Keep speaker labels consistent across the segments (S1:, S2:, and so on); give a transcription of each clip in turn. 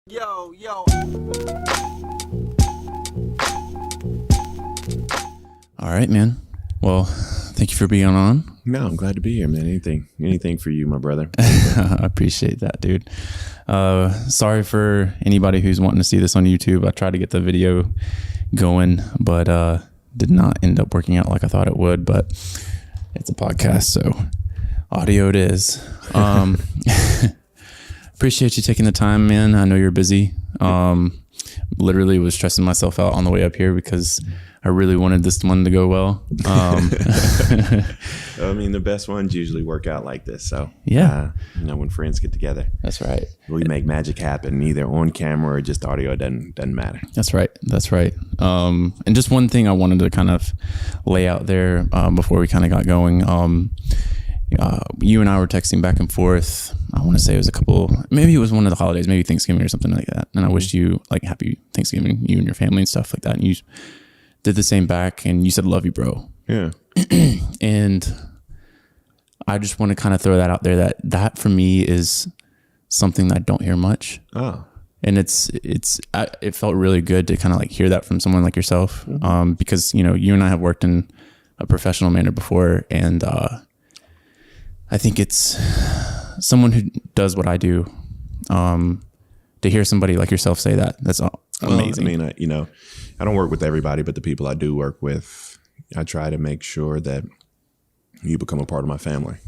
S1: Yo.
S2: All right, man. Well, thank you for being on.
S3: No, I'm glad to be here, man. Anything for you, my brother.
S2: I appreciate that, dude. Sorry for anybody who's wanting to see this on YouTube. I tried to get the video going, but did not end up working out like I thought it would. But it's a podcast, so audio it is. Appreciate you taking the time, man. I know you're busy. Literally was stressing myself out on the way up here because I really wanted this one to go well.
S3: I mean, the best ones usually work out like this. So
S2: yeah,
S3: when friends get together,
S2: that's right.
S3: We make magic happen, either on camera or just audio. Doesn't matter.
S2: That's right. And just one thing I wanted to kind of lay out there before we kind of got going. You and I were texting back and forth. I want to say it was maybe it was one of the holidays, maybe Thanksgiving or something like that. And I wished you like happy Thanksgiving, you and your family and stuff like that. And you did the same back and you said, love you, bro.
S3: Yeah.
S2: And I just want to kind of throw that out there that for me is something that I don't hear much.
S3: Oh.
S2: And it felt really good to kind of like hear that from someone like yourself. Because, you and I have worked in a professional manner before, and I think it's someone who does what I do, to hear somebody like yourself say that's amazing.
S3: Well, I mean, I don't work with everybody, but the people I do work with, I try to make sure that you become a part of my family.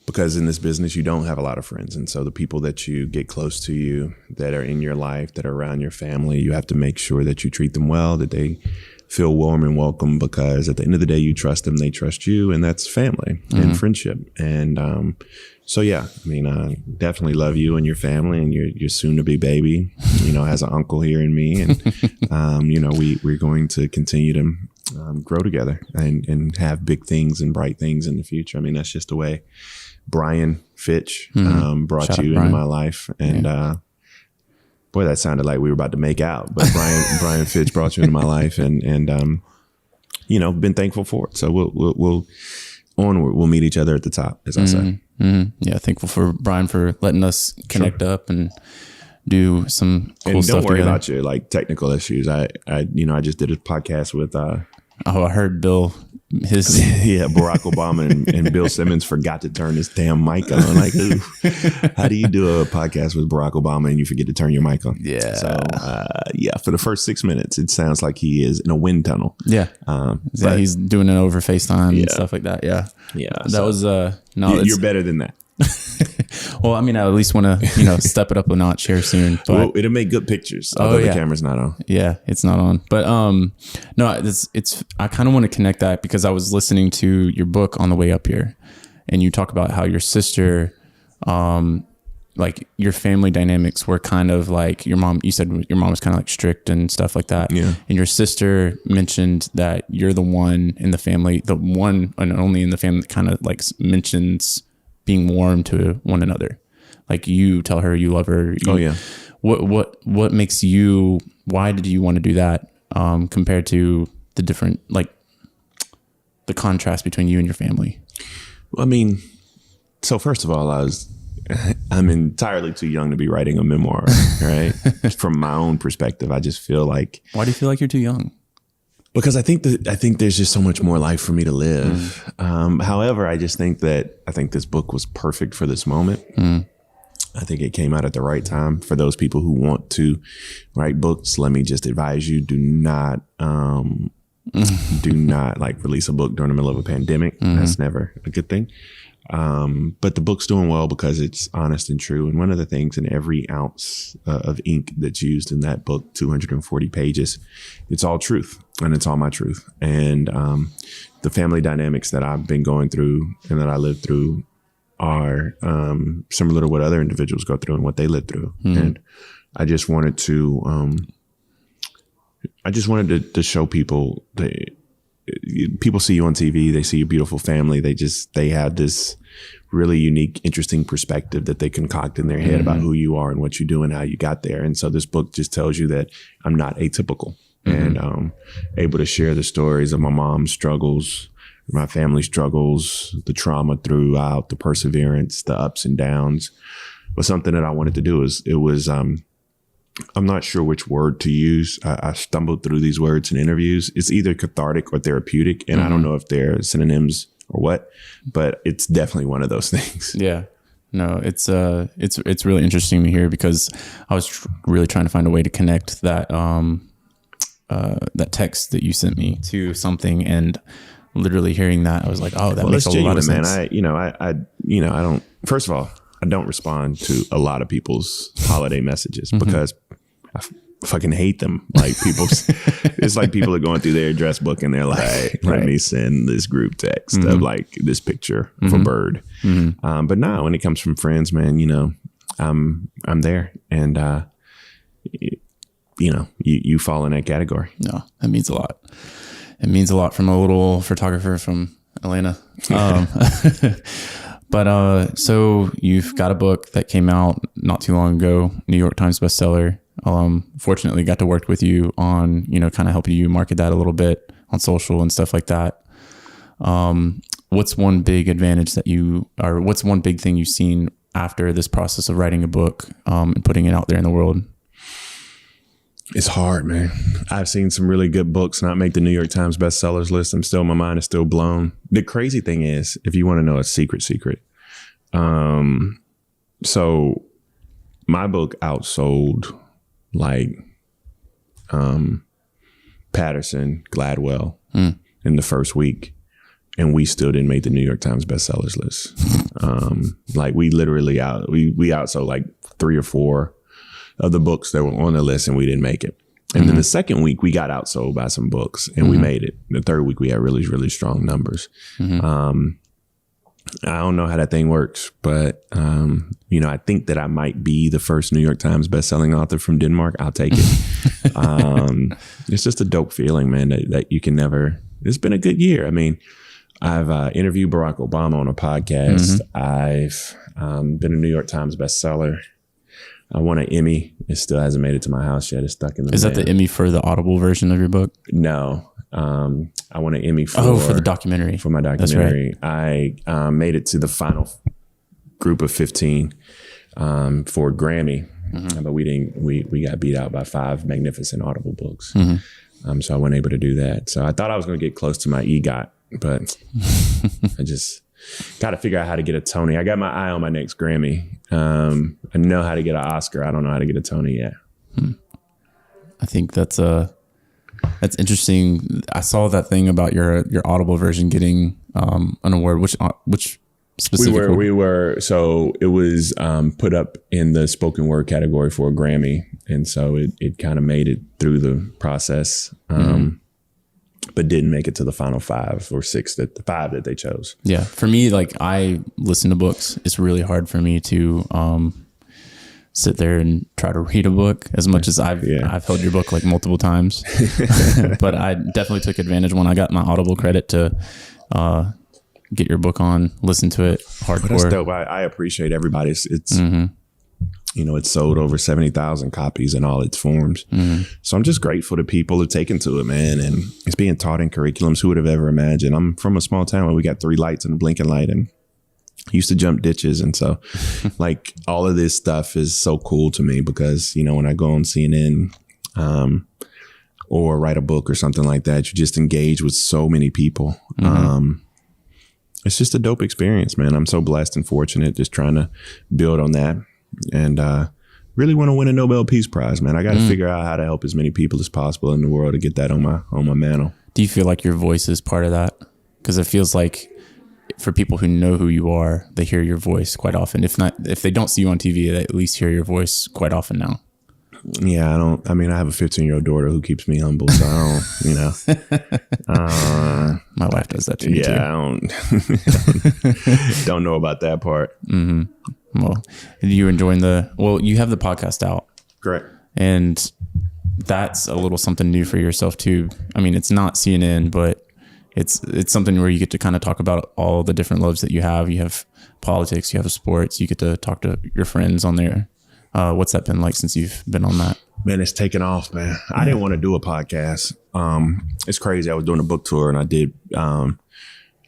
S3: Because in this business, you don't have a lot of friends. And so the people that you get close to you, that are in your life, that are around your family, you have to make sure that you treat them well, that they feel warm and welcome, because at the end of the day, you trust them, they trust you, and that's family and friendship. And so, yeah, I mean, I definitely love you and your family and your soon-to-be baby, has an uncle here in me. And, we're going to continue to grow together and have big things and bright things in the future. I mean, that's just the way Brian Fitch brought
S2: Shout
S3: you
S2: out,
S3: into my life. And boy, that sounded like we were about to make out. But Brian Fitch brought you into my life, and been thankful for it. So we'll onward. We'll meet each other at the top, as I say.
S2: Yeah, thankful for Brian for letting us connect up and do some cool stuff.
S3: And don't worry
S2: together.
S3: about your like technical issues. I just did a podcast with
S2: I heard Bill.
S3: Barack Obama and Bill Simmons forgot to turn his damn mic on. Like, ooh, how do you do a podcast with Barack Obama and you forget to turn your mic on?
S2: Yeah.
S3: So, for the first 6 minutes, it sounds like he is in a wind tunnel.
S2: Yeah. But he's doing it over FaceTime and stuff like that. Yeah.
S3: Yeah.
S2: That was,
S3: you're better than that.
S2: Well, I mean, I at least want to, step it up a notch here soon. But
S3: well, it'll make good pictures. Although the camera's not on.
S2: Yeah, it's not on. But no, it's. I kind of want to connect that because I was listening to your book on the way up here, and you talk about how your sister, like your family dynamics were kind of like your mom. You said your mom was kind of like strict and stuff like that.
S3: Yeah.
S2: And your sister mentioned that you're the one in the family, the one and only in the family that kind of like mentions being warm to one another. Like you tell her you love her. What makes you, why did you want to do that? Compared to the different, like the contrast between you and your family?
S3: Well, I mean, so first of all, I'm entirely too young to be writing a memoir, right? From my own perspective, I just feel like.
S2: Why do you feel like you're too young?
S3: Because I think there's just so much more life for me to live. However, I think this book was perfect for this moment. I think it came out at the right time for those people who want to write books. Let me just advise you: do not like release a book during the middle of a pandemic. That's never a good thing. But the book's doing well because it's honest and true. And one of the things, in every ounce of ink that's used in that book, 240 pages, it's all truth, and it's all my truth. And the family dynamics that I've been going through and that I lived through are similar to what other individuals go through and what they live through. And I just wanted to to show people people see you on TV, they see your beautiful family. They have this really unique, interesting perspective that they concoct in their head about who you are and what you do and how you got there. And so this book just tells you that I'm not atypical, and able to share the stories of my mom's struggles, my family struggles, the trauma throughout, the perseverance, the ups and downs, was something that I wanted to do. It was I'm not sure which word to use. I stumbled through these words in interviews. It's either cathartic or therapeutic, and I don't know if they're synonyms or what, but it's definitely one of those things.
S2: Yeah. No, it's really interesting to hear, because I was really trying to find a way to connect that that text that you sent me to something, and literally hearing that, I was like, oh, that makes a lot of sense.
S3: Man. I don't. First of all, I don't respond to a lot of people's holiday messages because I fucking hate them. Like people, it's like people are going through their address book and they're like, let me send this group text of like this picture of a bird. But no, when it comes from friends, man, I'm there, and you fall in that category.
S2: No, that means a lot. It means a lot from a little photographer from Atlanta. But so you've got a book that came out not too long ago, New York Times bestseller. Fortunately got to work with you on, kind of helping you market that a little bit on social and stuff like that. What's one big advantage what's one big thing you've seen after this process of writing a book and putting it out there in the world?
S3: It's hard, man. I've seen some really good books not make the New York Times bestsellers list. My mind is still blown. The crazy thing is, if you want to know a secret, so my book outsold like Patterson, Gladwell in the first week, and we still didn't make the New York Times bestsellers list. Like we literally we outsold like 3 or 4 of the books that were on the list, and we didn't make it. And then the second week we got outsold by some books, and we made it. The third week we had really, really strong numbers. I don't know how that thing works, but I think that I might be the first New York Times bestselling author from Denmark. I'll take it. It's just a dope feeling, man, that you can never. It's been a good year. I mean, I've interviewed Barack Obama on a podcast. I've been a New York Times bestseller. I won an Emmy. It still hasn't made it to my house yet. It's stuck in the
S2: Is that the Emmy for the Audible version of your book?
S3: No. I won an Emmy for
S2: the documentary.
S3: For my documentary. That's right. I made it to the final group of 15 for a Grammy. But we got beat out by 5 magnificent Audible books. So I wasn't able to do that. So I thought I was going to get close to my EGOT, but I just got to figure out how to get a Tony. I got my eye on my next Grammy. I know how to get an Oscar. I don't know how to get a Tony yet.
S2: I think that's interesting. I saw that thing about your Audible version getting an award. Which specific? We were. So it was put up in the spoken word category for a Grammy, and so it kind of made it through the process. But didn't make it to the final 5 or 6 the 5 that they chose. Yeah. For me, like I listen to books. It's really hard for me to sit there and try to read a book as much as I've held your book like multiple times. But I definitely took advantage when I got my Audible credit to get your book on, listen to it hardcore. That's dope. I appreciate everybody. It's it's sold over 70,000 copies in all its forms. So I'm just grateful to people who taken to it, man. And it's being taught in curriculums. Who would have ever imagined? I'm from a small town where we got 3 lights and a blinking light, and used to jump ditches. And so like all of this stuff is so cool to me because, when I go on CNN or write a book or something like that, you just engage with so many people. It's just a dope experience, man. I'm so blessed and fortunate, just trying to build on that. And really want to win a Nobel Peace Prize, man. I got to figure out how to help as many people as possible in the world to get that on my mantle. Do you feel like your voice is part of that? Because it feels like for people who know who you are, they hear your voice quite often. If they don't see you on TV, they at least hear your voice quite often now. Yeah, I have a 15-year-old daughter who keeps me humble, so I don't, my wife does that to me too. I don't know about that part. Well, are you enjoying you have the podcast out. Correct. And that's a little something new for yourself too. I mean, it's not CNN, but it's something where you get to kind of talk about all the different loves that you have. You have politics, you have sports, you get to talk to your friends on there. What's that been like since you've been on that? Man, it's taken off, man. I didn't want to do a podcast. It's crazy. I was doing a book tour and I did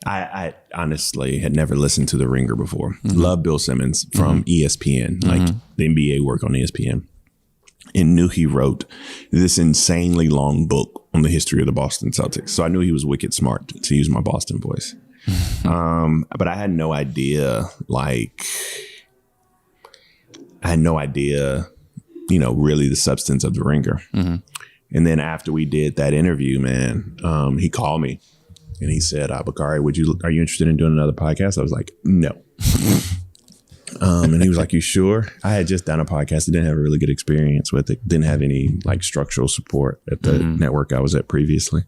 S3: I honestly had never listened to The Ringer before. Love Bill Simmons from ESPN, like the NBA work on ESPN. And knew he wrote this insanely long book on the history of the Boston Celtics. So I knew he was wicked smart, to use my Boston voice. But I had no idea, really the substance of The Ringer. And then after we did that interview, man, he called me and he said, Bakari, are you interested in doing another podcast? I was like, no. And he was like, you sure? I had just done a podcast. I didn't have a really good experience with it. Didn't have any like structural support at the network I was at previously.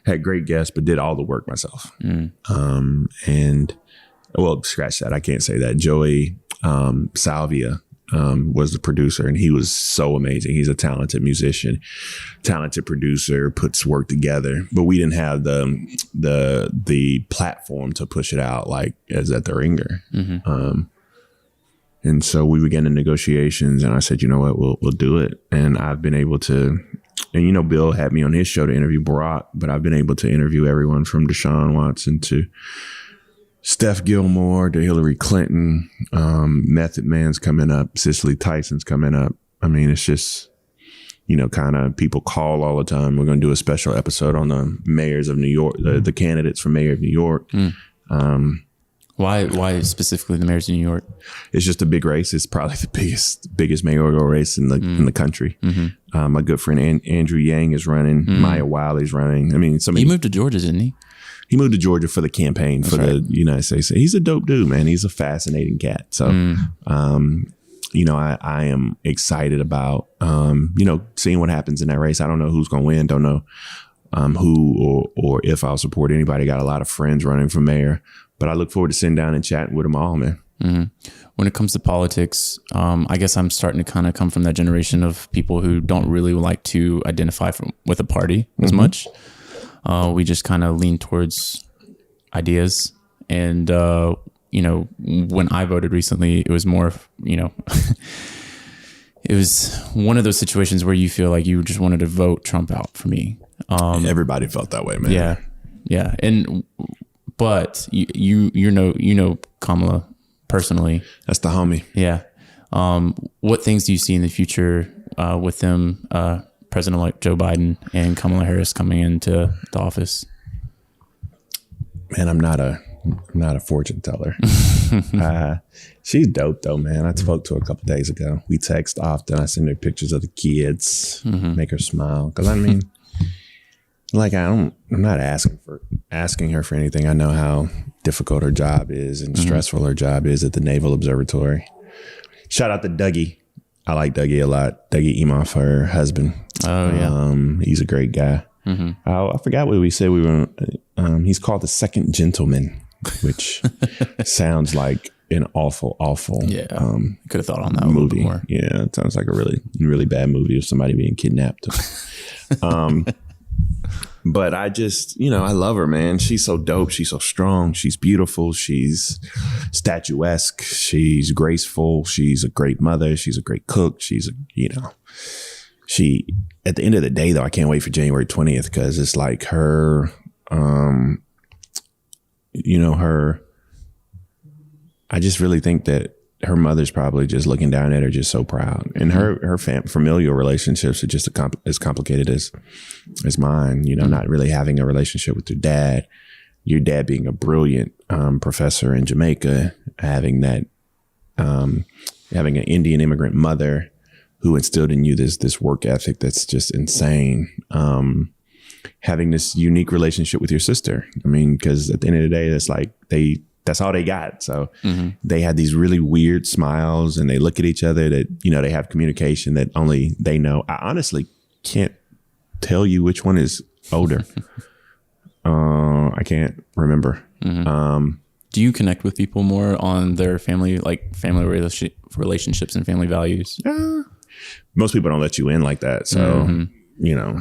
S3: Had great guests, but did all the work myself. And well, scratch that. I can't say that. Joey Salvia was the producer, and he was so amazing. He's a talented musician, talented producer, puts work together. But we didn't have the platform to push it out like as at The Ringer. And so we began the negotiations, and I said, you know what, we'll do it. And I've been able to, and you know, Bill had me on his show to interview Barak, but I've been able to interview everyone from Deshaun Watson to Steph Gilmore to Hillary Clinton. Method Man's coming up. Cicely Tyson's coming up. I mean, it's just, you know, kind of people call all the time. We're going to do a special episode on the mayors of New York, the candidates for mayor of New York.
S2: Why specifically the mayors of New York?
S3: It's just a big race. It's probably the biggest mayoral race in the country. My good friend Andrew Yang is running. Maya Wiley's running. I mean,
S2: he moved to Georgia, didn't he?
S3: He moved to Georgia for the campaign. That's for the United States. He's a dope dude, man. He's a fascinating cat. So, you know, I am excited about, you know, seeing what happens in that race. I don't know who's going to win. Don't know who or if I'll support anybody. Got a lot of friends running for mayor. But I look forward to sitting down and chatting with them all, man. When
S2: it comes to politics, I guess I'm starting to kind of come from that generation of people who don't really like to identify with a party as much. We just kind of lean towards ideas. And, you know, when I voted recently, it was more, you know, it was one of those situations where you feel like you just wanted to vote Trump out for me.
S3: Everybody felt that way, man.
S2: Yeah. Yeah. But you know Kamala personally.
S3: That's the homie.
S2: Yeah. What things do you see in the future with them, President-elect Joe Biden and Kamala Harris coming into the office?
S3: Man, I'm not a fortune teller. She's dope though, man. I spoke to her a couple days ago. We text often. I send her pictures of the kids, make her smile. Because I mean. Like I'm not asking her for anything. I know how difficult her job is and stressful her job is at the Naval Observatory. Shout out to Dougie. I like Dougie a lot. Dougie Emoff, her husband.
S2: Oh yeah,
S3: he's a great guy. I forgot what we said. We were. He's called the Second Gentleman, which sounds like an awful.
S2: Yeah, could have thought on that
S3: movie.
S2: A little bit more.
S3: Yeah, it sounds like a really bad movie of somebody being kidnapped. But I just, you know, I love her, man. She's so dope. She's so strong. She's beautiful. She's statuesque. She's graceful. She's a great mother. She's a great cook. She's, at the end of the day, though, I can't wait for January 20th because it's like her, I just really think that her mother's probably just looking down at her, just so proud. And her familial relationships are just as complicated as mine. You know, not really having a relationship with your dad being a brilliant professor in Jamaica, having an Indian immigrant mother who instilled in you this work ethic that's just insane. Having this unique relationship with your sister. I mean, because at the end of the day, it's like that's all they got. So they had these really weird smiles and they look at each other that, you know, they have communication that only they know. I honestly can't tell you which one is older. I can't remember.
S2: Do you connect with people more on their family relationships and family values?
S3: Most people don't let you in like that. So, you know,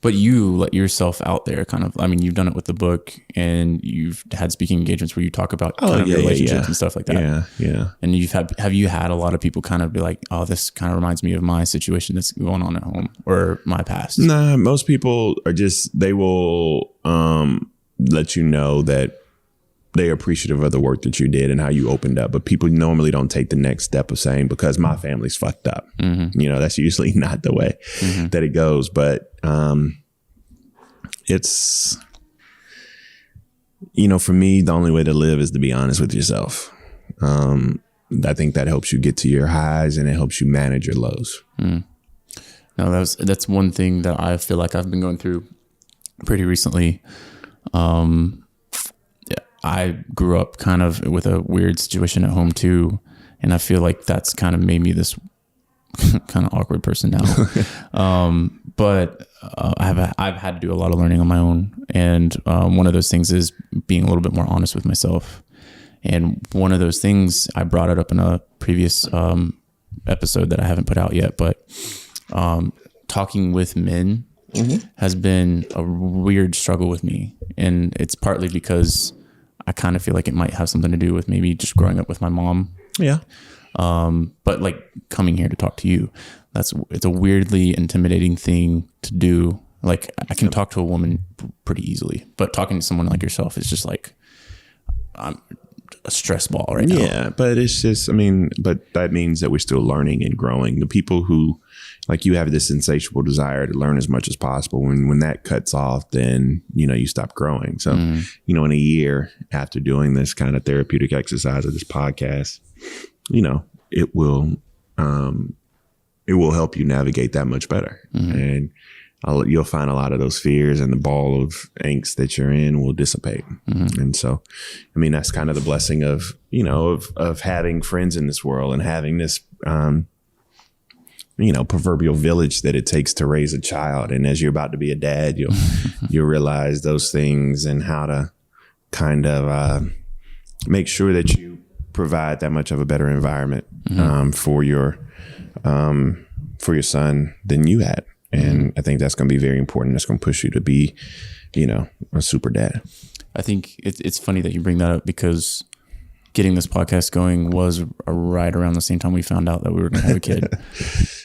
S2: but you let yourself out there kind of. I mean, you've done it with the book and you've had speaking engagements where you talk about relationships and stuff like that.
S3: Yeah.
S2: And have you had a lot of people kind of be like, oh, this kind of reminds me of my situation that's going on at home or my past?
S3: Nah, most people are just, they will let you know that they're appreciative of the work that you did and how you opened up. But people normally don't take the next step of saying, because my family's fucked up. You know, that's usually not the way that it goes. But it's, you know, for me, the only way to live is to be honest with yourself. I think that helps you get to your highs and it helps you manage your lows.
S2: No, that's one thing that I feel like I've been going through pretty recently. I grew up kind of with a weird situation at home too. And I feel like that's kind of made me this kind of awkward person now. But I've had to do a lot of learning on my own. And one of those things is being a little bit more honest with myself. And one of those things, I brought it up in a previous episode that I haven't put out yet, but talking with men has been a weird struggle with me. And it's partly because I kind of feel like it might have something to do with maybe just growing up with my mom.
S3: Yeah.
S2: But like coming here to talk to you, it's a weirdly intimidating thing to do. Like I can talk to a woman pretty easily, but talking to someone like yourself is just like, I'm a stress ball right now.
S3: Yeah, but it's just, I mean, but that means that we're still learning and growing. The people who, like, you have this insatiable desire to learn as much as possible. When that cuts off, then, you know, you stop growing. So, you know, in a year after doing this kind of therapeutic exercise of this podcast, you know, it will help you navigate that much better. And you'll find a lot of those fears and the ball of angst that you're in will dissipate. And so, I mean, that's kind of the blessing of, you know, of having friends in this world and having this, you know, proverbial village that it takes to raise a child. And as you're about to be a dad, you'll realize those things and how to kind of make sure that you provide that much of a better environment for your son than you had. And I think that's going to be very important. That's going to push you to be, you know, a super dad.
S2: I think it's funny that you bring that up because getting this podcast going was right around the same time we found out that we were going to have a kid.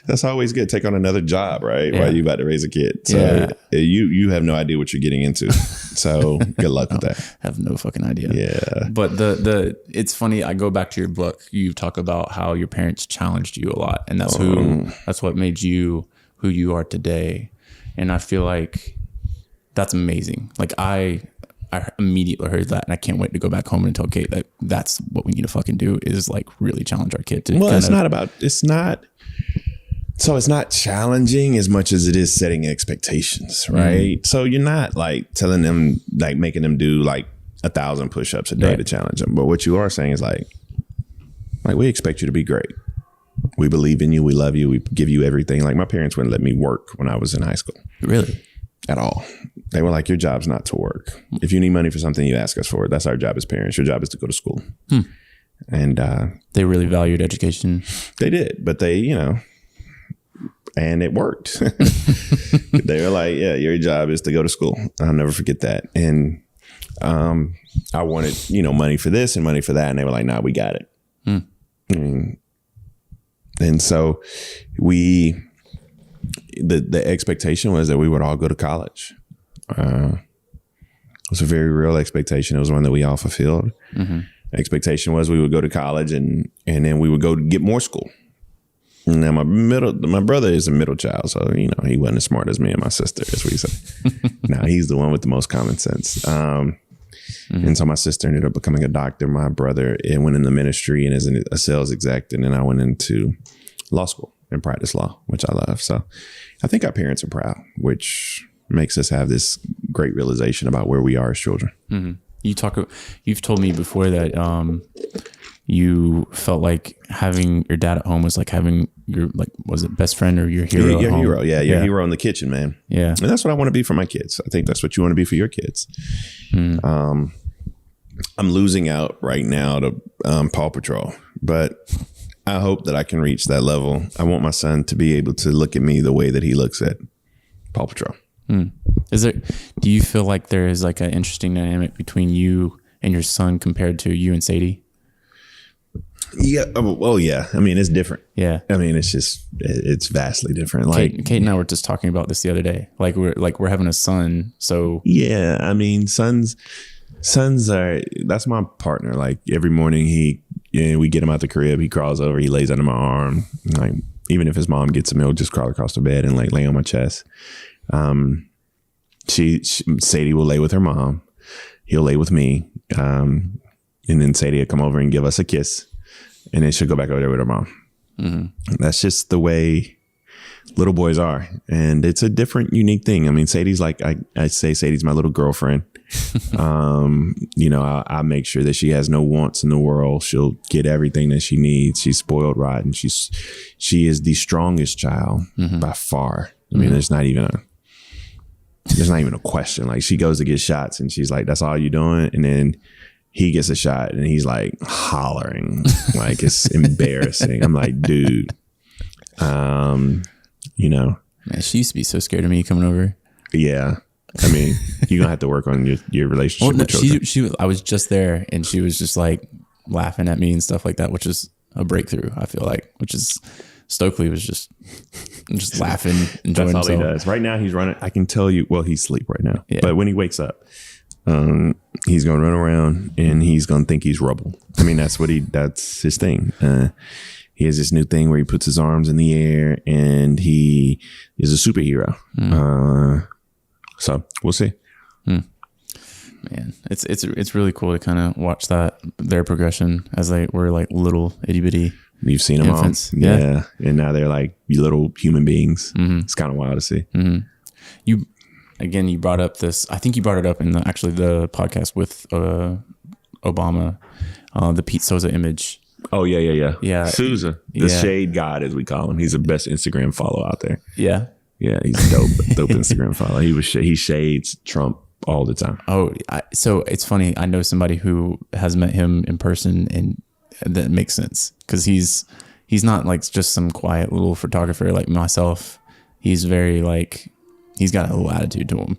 S3: That's always good. Take on another job, right? While you're about to raise a kid. So you have no idea what you're getting into. So good luck with that.
S2: I have no fucking idea.
S3: Yeah.
S2: But it's funny. I go back to your book. You talk about how your parents challenged you a lot, and that's what made you who you are today. And I feel like that's amazing. Like I immediately heard that, and I can't wait to go back home and tell Kate that that's what we need to fucking do is like really challenge our kid to.
S3: Well, it's not challenging as much as it is setting expectations, right? So you're not like telling them, like making them do like 1,000 push-ups a day to challenge them. But what you are saying is like we expect you to be great. We believe in you. We love you. We give you everything. Like my parents wouldn't let me work when I was in high school.
S2: Really?
S3: At all. They were like, your job's not to work. If you need money for something, you ask us for it. That's our job as parents. Your job is to go to school. And
S2: they really valued education.
S3: They did, but they, you know, and it worked. They were like, yeah, your job is to go to school. I'll never forget that. And I wanted, you know, money for this and money for that. And they were like, nah, we got it. And so the expectation was that we would all go to college. It was a very real expectation. It was one that we all fulfilled. Expectation was we would go to college and then we would go to get more school. Now my brother is a middle child, so you know he wasn't as smart as me and my sister, as we say. Now he's the one with the most common sense. And so my sister ended up becoming a doctor. My brother went in the ministry and is a sales exec, and then I went into law school and practiced law, which I love. So I think our parents are proud, which makes us have this great realization about where we are as children.
S2: You've told me before that you felt like having your dad at home was like having your, like, was it best friend or your hero?
S3: Your hero. Yeah. Your hero in the kitchen, man.
S2: Yeah.
S3: And that's what I want to be for my kids. I think that's what you want to be for your kids. I'm losing out right now to Paw Patrol, but I hope that I can reach that level. I want my son to be able to look at me the way that he looks at Paw Patrol.
S2: Do you feel like there is like an interesting dynamic between you and your son compared to you and Sadie?
S3: Yeah. Well, yeah. I mean, it's different.
S2: Yeah.
S3: I mean, it's vastly different. Like
S2: Kate and I were just talking about this the other day. Like we're having a son. So
S3: yeah, I mean, sons are, that's my partner. Like every morning we get him out the crib. He crawls over, he lays under my arm. Like even if his mom gets him, he'll just crawl across the bed and like lay on my chest. Sadie will lay with her mom. He'll lay with me. And then Sadie will come over and give us a kiss. And then she'll go back over there with her mom. Mm-hmm. That's just the way little boys are. And it's a different, unique thing. I mean, Sadie's like, I say Sadie's my little girlfriend. I make sure that she has no wants in the world. She'll get everything that she needs. She's spoiled rotten. She is the strongest child by far. I mean, there's not even a question. Like she goes to get shots and she's like, that's all you doing? And then he gets a shot and he's like hollering, like it's embarrassing. I'm like, dude,
S2: Man, she used to be so scared of me coming over.
S3: Yeah. I mean, you're going to have to work on your relationship with children.
S2: I was just there and she was just like laughing at me and stuff like that, which is a breakthrough, I feel like, which is Stokely was just laughing, enjoying
S3: That's all
S2: himself.
S3: he does. Right now he's running. I can tell you, well, he's asleep right now, but when he wakes up, he's going to run around and he's going to think he's rubble. I mean, that's his thing. He has this new thing where he puts his arms in the air and he is a superhero. So we'll see.
S2: Man, it's really cool to kind of watch their progression as they were like little itty bitty.
S3: You've seen them
S2: infants.
S3: all. Yeah. And now they're like little human beings. Mm-hmm. It's kind of wild to see.
S2: Mm-hmm. You brought up this, I think you brought it up in the podcast with Obama, the Pete Souza image.
S3: Oh, yeah.
S2: Yeah.
S3: Souza, the shade god, as we call him. He's the best Instagram follow out there.
S2: Yeah.
S3: Yeah, he's a dope Instagram follow. He shades Trump all the time.
S2: Oh, so it's funny. I know somebody who has met him in person, and that makes sense because he's not like just some quiet little photographer like myself. He's very like, he's got a little attitude to him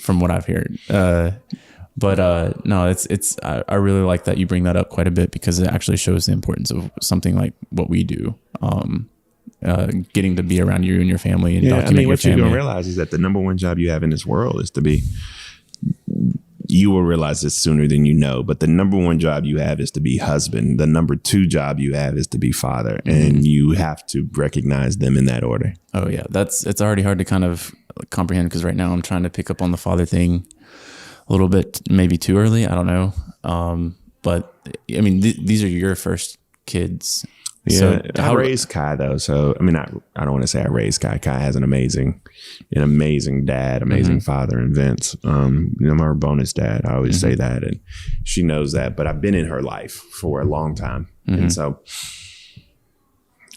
S2: from what I've heard. But no, I really like that you bring that up quite a bit because it actually shows the importance of something like what we do. Getting to be around you and your family and document your
S3: what
S2: family.
S3: You're going to realize is that the number one job you have in this world is to be, you will realize this sooner than you know, but the number one job you have is to be husband. The number two job you have is to be father. Mm-hmm. And you have to recognize them in that order.
S2: Oh yeah. It's already hard to kind of comprehend because right now I'm trying to pick up on the father thing a little bit, maybe too early. I don't know. But I mean, these are your first kids.
S3: Yeah,
S2: so
S3: I raised Kai though. So I mean, I don't want to say I raised Kai. Kai has an amazing dad, amazing father, and Vince. I'm her bonus dad. I always say that, and she knows that. But I've been in her life for a long time, and so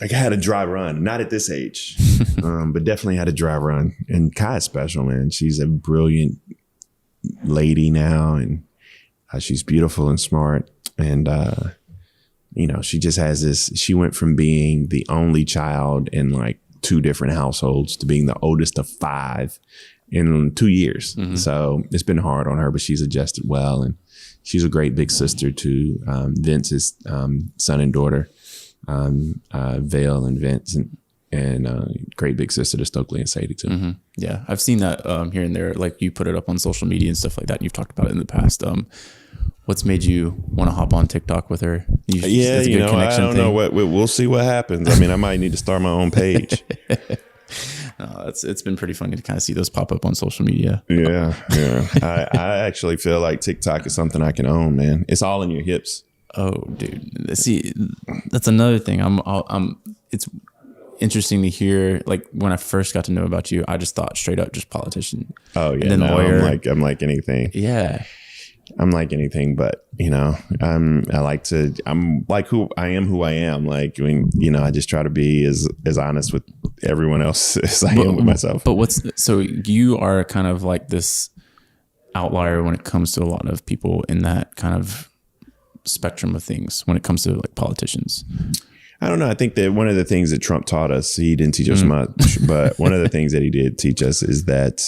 S3: I had a dry run. Not at this age, but definitely had a dry run. And Kai is special, man. She's a brilliant lady now, and she's beautiful and smart, and she just has this, she went from being the only child in like 2 different households to being the oldest of 5 in 2 years. Mm-hmm. So it's been hard on her, but she's adjusted well. And she's a great big sister to Vince's son and daughter, Vale and Vince, and great big sister to Stokely and Sadie too. Mm-hmm.
S2: Yeah, I've seen that here and there. Like you put it up on social media and stuff like that. And you've talked about it in the past. What's made you want to hop on TikTok with her?
S3: I don't know we'll see what happens. I mean, I might need to start my own page.
S2: It's been pretty funny to kind of see those pop up on social media.
S3: Yeah. I actually feel like TikTok is something I can own, man. It's all in your hips.
S2: Oh, dude. See, that's another thing. It's interesting to hear. Like when I first got to know about you, I just thought straight up just politician.
S3: Oh yeah, and then lawyer. I'm like anything.
S2: Yeah.
S3: I'm like anything, but I'm like who I am. Like, I mean, I just try to be as honest with everyone else as I am with myself.
S2: But so you are kind of like this outlier when it comes to a lot of people in that kind of spectrum of things when it comes to like politicians.
S3: I don't know. I think that one of the things that Trump taught us, he didn't teach us much, but one of the things that he did teach us is that,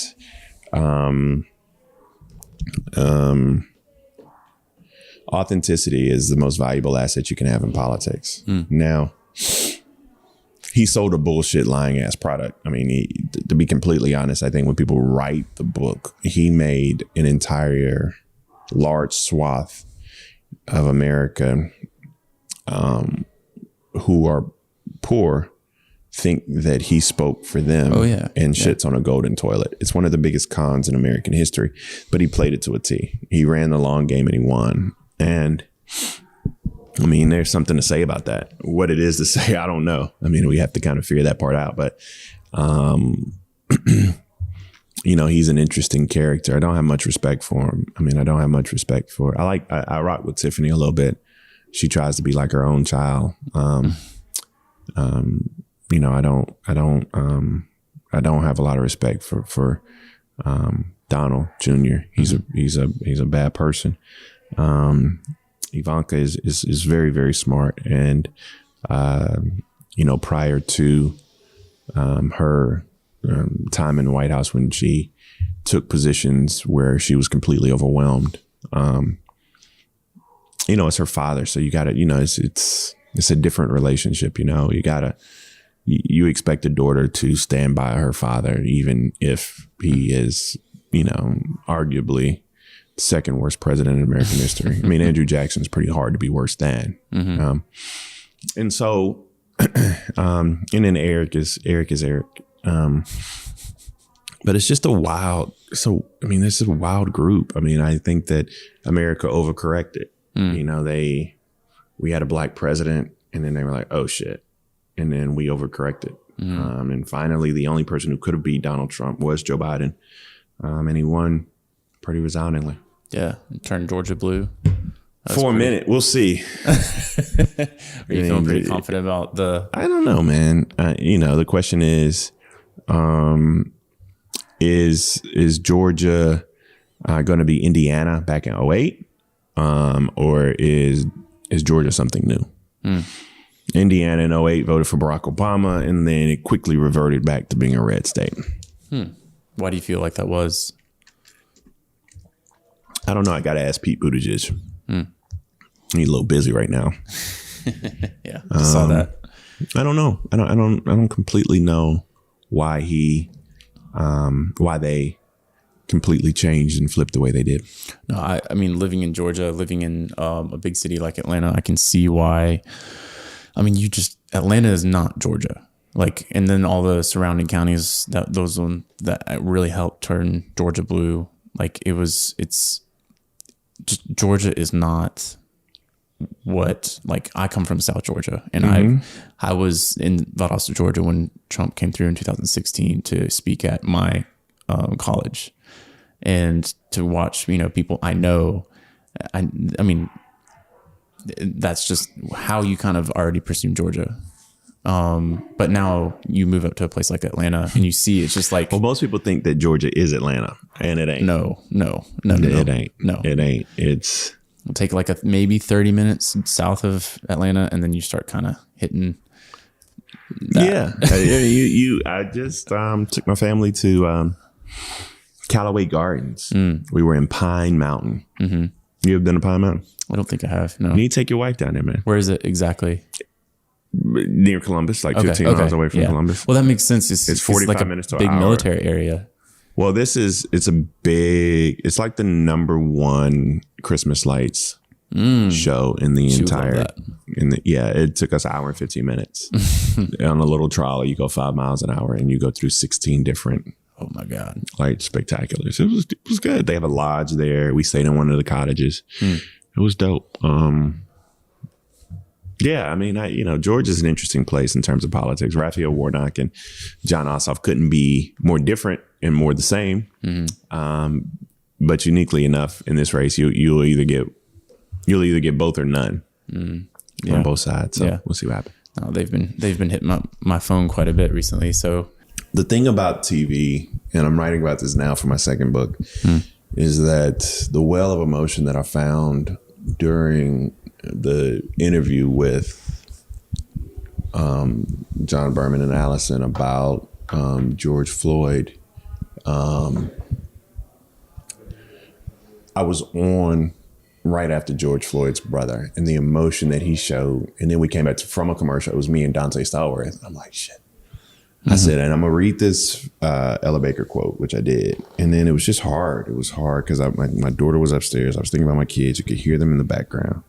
S3: authenticity is the most valuable asset you can have in politics. Now, he sold a bullshit lying ass product. I mean, to be completely honest, I think when people write the book, he made an entire large swath of America who are poor think that he spoke for them and shits on a golden toilet. It's one of the biggest cons in American history, but he played it to a T. He ran the long game and he won. And I mean, there's something to say about that. What it is to say, I don't know. I mean, we have to kind of figure that part out, but you know, he's an interesting character. I don't have much respect for him. I mean, I don't have much respect for, I rock with Tiffany a little bit. She tries to be like her own child. You know, I don't have a lot of respect for Donald Jr. He's a bad person. Ivanka is very, very smart. And, you know, prior to her time in the White House, when she took positions where she was completely overwhelmed, you know, it's her father. So you got to, you know, it's a different relationship. You know, you expect a daughter to stand by her father, even if he is, you know, arguably the second worst president in American history. I mean, Andrew Jackson's pretty hard to be worse than. And so, and then Eric is Eric. But it's just a wild, this is a wild group. I mean, I think that America overcorrected. You know, we had a black president and then they were like, oh shit. And then we overcorrected. And finally, the only person who could have beat Donald Trump was Joe Biden. And he won pretty resoundingly.
S2: Yeah. Turned Georgia blue.
S3: For a minute. We'll see.
S2: Are you feeling pretty confident about the...
S3: I don't know, man. You know, the question is Georgia going to be Indiana back in 2008? Or is Georgia something new? Indiana in 2008 voted for Barack Obama, and then it quickly reverted back to being a red state.
S2: Why do you feel like that was?
S3: I don't know. I got to ask Pete Buttigieg. He's a little busy right now.
S2: Yeah, I saw that.
S3: I don't know. I don't completely know why they completely changed and flipped the way they did.
S2: No, I mean, living in Georgia, living in a big city like Atlanta, I can see why. I mean, Atlanta is not Georgia. Like, and then all the surrounding counties, those ones that really helped turn Georgia blue. Like it's just, Georgia is not what, like, I come from South Georgia, and I was in Valdosta, Georgia when Trump came through in 2016 to speak at my college, and to watch, you know, people I know. I mean, that's just how you kind of already presume Georgia. But now you move up to a place like Atlanta and you see it's just like,
S3: well, most people think that Georgia is Atlanta, and it ain't.
S2: No.
S3: It ain't. No, it ain't.
S2: It'll take like maybe 30 minutes south of Atlanta, and then you start kind of hitting that.
S3: Yeah. I just took my family to Callaway Gardens. We were in Pine Mountain. You ever been to Pine Mountain?
S2: I don't think I have. No.
S3: You need to take your wife down there, man.
S2: Where is it exactly?
S3: Near Columbus, like 15 miles away from Columbus.
S2: Well, that makes sense.
S3: It's 45
S2: like
S3: minutes to
S2: big
S3: an hour.
S2: Military area.
S3: Well, it's like the number one Christmas lights show in the entire. It took us an hour and 15 minutes on a little trolley. You go 5 miles an hour and you go through 16 different.
S2: Oh my God!
S3: Light spectaculars. It was good. They have a lodge there. We stayed in one of the cottages. It was dope. Yeah, I mean, Georgia's an interesting place in terms of politics. Raphael Warnock and John Ossoff couldn't be more different and more the same. But uniquely enough, in this race, you'll either get both or none on both sides. So we'll see what happens.
S2: No, they've been hitting my phone quite a bit recently. So
S3: the thing about TV, and I'm writing about this now for my second book, is that the well of emotion that I found during the interview with John Berman and Allison about George Floyd, I was on right after George Floyd's brother, and the emotion that he showed. And then we came back from a commercial. It was me and Dante Stallworth. I'm like, shit. I said, and I'm going to read this Ella Baker quote, which I did. And then it was just hard. It was hard because my daughter was upstairs. I was thinking about my kids. You could hear them in the background.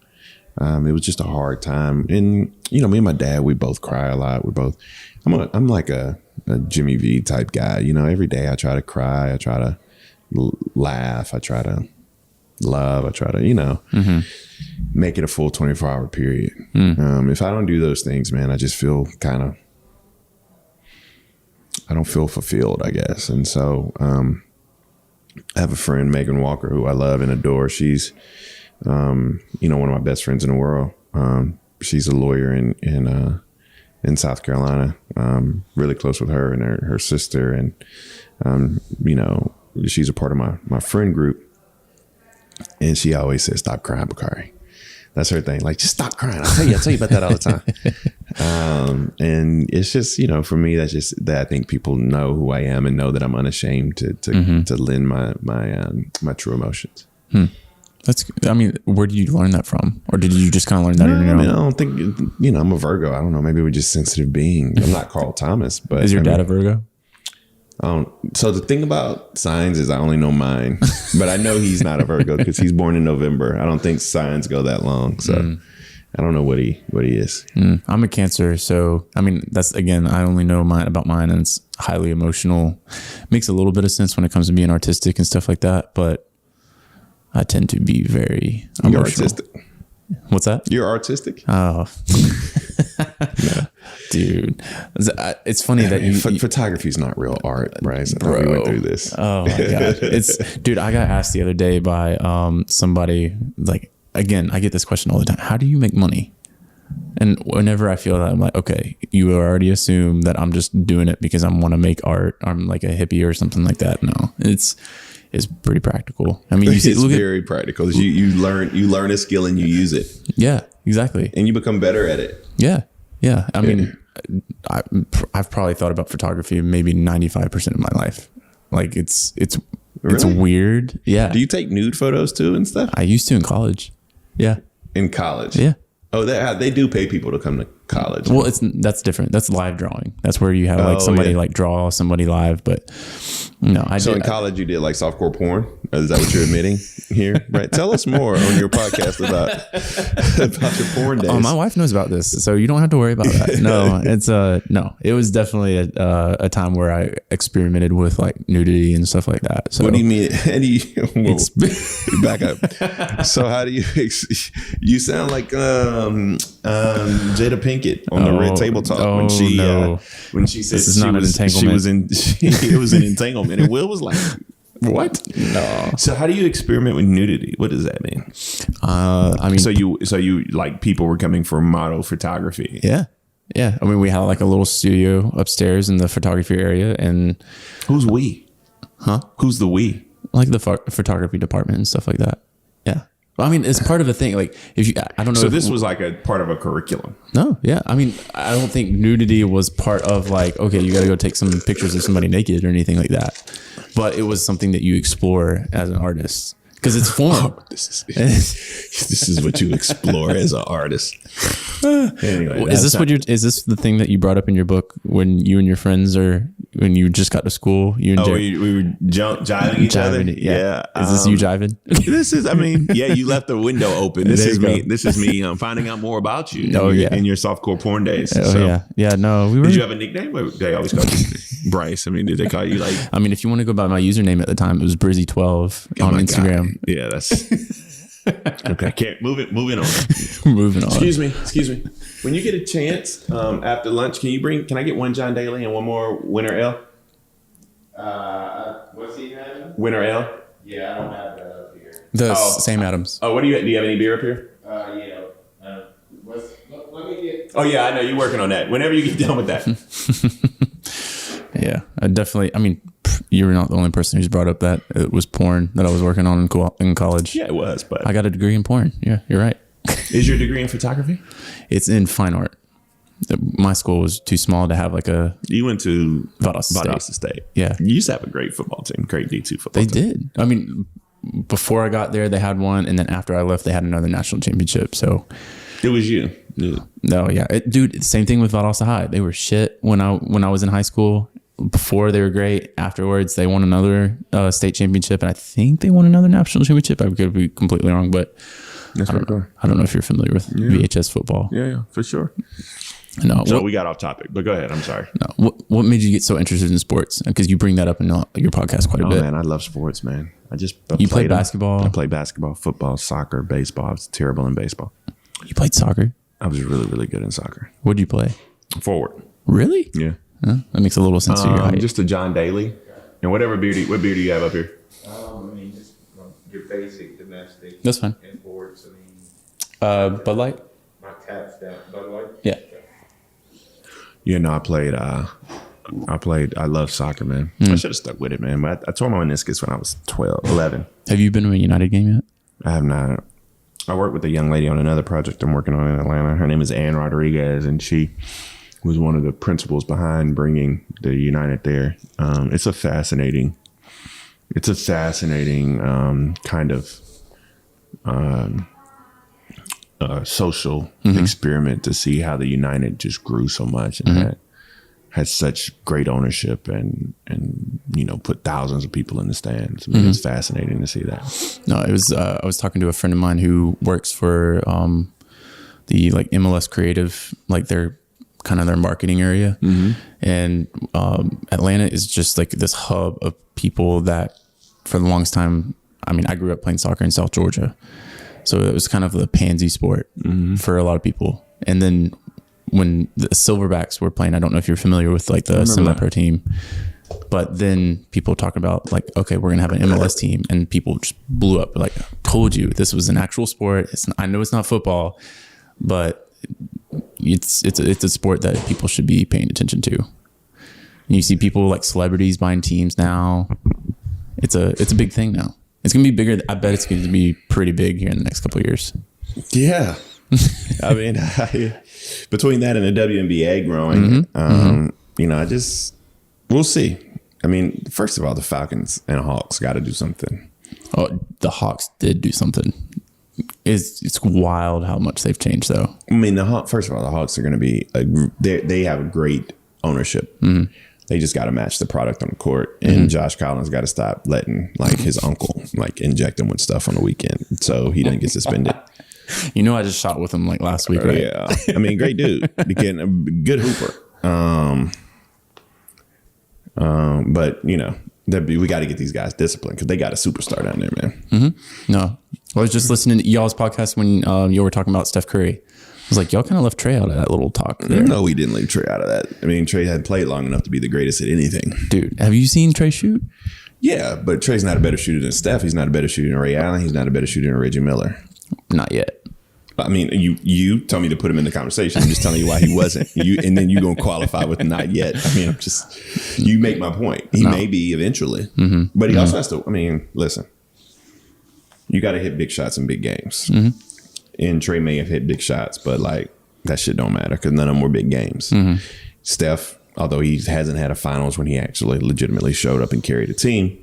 S3: It was just a hard time. And, me and my dad, we both cry a lot. I'm like a Jimmy V type guy. Every day I try to cry. I try to laugh. I try to love. I try to, make it a full 24-hour period. If I don't do those things, man, I just feel I don't feel fulfilled, I guess. And so I have a friend, Megan Walker, who I love and adore. She's, one of my best friends in the world. She's a lawyer in South Carolina. Really close with her and her sister. And, she's a part of my friend group. And she always says, stop crying, Bakari. That's her thing. Like, just stop crying. I tell you about that all the time. And it's just, for me, that's just that I think people know who I am and know that I'm unashamed to lend my true emotions.
S2: That's, where did you learn that from? Or did you just kind of learn that on your own?
S3: I don't think, I'm a Virgo. I don't know. Maybe we're just sensitive beings. I'm not Carl Thomas, but.
S2: Is your dad a Virgo?
S3: So the thing about signs is I only know mine, but I know he's not a Virgo because he's born in November. I don't think signs go that long. So I don't know what he is.
S2: I'm a Cancer. So, that's, again, I only know about mine, and it's highly emotional. Makes a little bit of sense when it comes to being artistic and stuff like that. But I tend to be very emotional.
S3: You're artistic.
S2: What's that?
S3: You're artistic?
S2: Oh, no. Dude. It's funny that
S3: photography is not real art, right? So we went through this.
S2: Oh my God. Dude, I got asked the other day by somebody, like, again, I get this question all the time. How do you make money? And whenever I feel that, I'm like, okay, you already assume that I'm just doing it because I want to make art. I'm like a hippie or something like that. No, it's pretty practical. You see,
S3: it's very practical. You learn a skill and you use it.
S2: Yeah, exactly.
S3: And you become better at it.
S2: Yeah. I've probably thought about photography maybe 95% of my life. Like it's
S3: Really?
S2: weird. Yeah.
S3: Do you take nude photos too and stuff?
S2: I used to in college. Yeah.
S3: In college?
S2: Yeah.
S3: Oh, they do pay people to come to college.
S2: Well, that's different. That's live drawing. That's where you have somebody like draw somebody live. But no, in college you did like softcore porn. Is that what you're admitting here? Right. Tell us more on your podcast about your porn days. Oh, my wife knows about this, so you don't have to worry about that. No, it was definitely a time where I experimented with like nudity and stuff like that. So
S3: what do you mean? Back up. So how do you sound like Jada Pinkett on the Red Table Talk when she said it was an entanglement, and Will was like, what? No. So how do you experiment with nudity? What does that mean? So you like people were coming for model photography.
S2: Yeah. We had like a little studio upstairs in the photography area, and
S3: who's we? Huh? Who's the we?
S2: Like the photography department and stuff like that. Yeah. It's part of a thing. Like I don't know.
S3: So this was like a part of a curriculum.
S2: No. Yeah. I don't think nudity was part of like, okay, you got to go take some pictures of somebody naked or anything like that. But it was something that you explore as an artist because it's form.
S3: This is what you explore as an artist. Anyway,
S2: is this the thing that you brought up in your book when you and your friends when you just got to school? We
S3: were jiving each other.
S2: Yeah. Is this you jiving?
S3: You left the window open. This is me finding out more about you. In your softcore porn days.
S2: No,
S3: Did you have a nickname? Or they always call you Bryce. Did they call you like?
S2: If you want to go by my username at the time, it was Brizzy12 on Instagram.
S3: God. Yeah, that's. Okay, moving on.
S2: Moving on.
S3: Excuse me. When you get a chance after lunch, can I get one John Daly and one more Winter Ale?
S1: What's he having?
S3: Winter Ale?
S1: Yeah, I don't have that up here.
S2: The Sam Adams.
S3: Oh, do you have any beer up here?
S1: Yeah. Let me get.
S3: Oh yeah, I know you're working on that. Whenever you get done with that.
S2: Yeah, I definitely. You were not the only person who's brought up that it was porn that I was working on in college.
S3: Yeah, it was, but
S2: I got a degree in porn. Yeah, you're right.
S3: Is your degree in photography?
S2: It's in fine art. My school was too small to have like a.
S3: You went to
S2: Valdosta
S3: State.
S2: Yeah,
S3: you used to have a great football team, great D2 football team.
S2: They did. before I got there, they had one, and then after I left, they had another national championship. So
S3: It was you. Yeah.
S2: no, yeah, dude. Same thing with Valdosta High. They were shit when I was in high school. Before they were great. Afterwards, they won another state championship, and I think they won another national championship. I could be completely wrong, but
S3: That's
S2: I don't know if you're familiar with VHS football.
S3: Yeah, for sure.
S2: No,
S3: So we got off topic, but go ahead. I'm sorry.
S2: no. What made you get so interested in sports? Because you bring that up in your podcast quite a bit.
S3: Man, I love sports, man. I
S2: You played
S3: played them.
S2: basketball?
S3: I played basketball, football, soccer, baseball. I was terrible in baseball.
S2: You played soccer.
S3: I was really, really good in soccer.
S2: What'd you play?
S3: Forward.
S2: Really?
S3: Yeah.
S2: Huh? That makes a little sense to your height.
S3: Just a John Daly. And what beer do you have up here?
S1: I mean, just your basic domestic.
S2: That's fine.
S1: Imports. I mean,
S2: Bud Light?
S1: my tap stamp, Bud Light.
S2: Yeah.
S3: Yeah, no, I love soccer, man. I should have stuck with it, man. But I tore my meniscus when I was 11.
S2: Have you been to a United game yet?
S3: I have not. I work with a young lady on another project I'm working on in Atlanta. Her name is Ann Rodriguez, and she was one of the principals behind bringing the United there. It's a fascinating kind of social experiment to see how the United just grew so much and had such great ownership and put thousands of people in the stands. I mean, it's fascinating to see that.
S2: No, it was. I was talking to a friend of mine who works for the like MLS Creative, like their marketing area, and Atlanta is just like this hub of people that, for the longest time, I mean, I grew up playing soccer in South Georgia, so it was kind of the pansy sport for a lot of people. And then when the Silverbacks were playing, I don't know if you're familiar with like the semi-pro team, but then people talk about like, okay, we're gonna have an MLS team, and people just blew up. Like, told you this was an actual sport. I know it's not football, but it's a sport that people should be paying attention to. And you see people like celebrities buying teams now. It's a big thing now. It's gonna be bigger. I bet it's going to be pretty big here in the next couple of years.
S3: Yeah. I mean, between that and the WNBA growing, we'll see. I mean, first of all, the Falcons and Hawks got to do something.
S2: Oh, the Hawks did do something. It's wild how much they've changed, though.
S3: I mean, first of all, the Hawks are going to be they have a great ownership. They just got to match the product on the court, and Josh Collins got to stop letting like his uncle like inject him with stuff on the weekend, so he doesn't get suspended.
S2: You know, I just shot with him like last week, right?
S3: Yeah, I mean, great dude, again, a good hooper. But we got to get these guys disciplined because they got a superstar down there, man.
S2: No, I was just listening to y'all's podcast when you were talking about Steph Curry. I was like, y'all kind of left Trey out of that little talk there.
S3: No, we didn't leave Trey out of that. I mean, Trey hadn't played long enough to be the greatest at anything.
S2: Dude, have you seen Trey shoot?
S3: Yeah, but Trey's not a better shooter than Steph. He's not a better shooter than Ray Allen. He's not a better shooter than Reggie Miller.
S2: Not yet.
S3: I mean, you tell me to put him in the conversation. I'm just telling you why he wasn't. And then you gonna qualify with not yet. I mean, you make my point. He may be eventually, but he also has to. I mean, listen, you got to hit big shots in big games. And Trey may have hit big shots, but like that shit don't matter because none of them were big games. Steph, although he hasn't had a finals when he actually legitimately showed up and carried a team,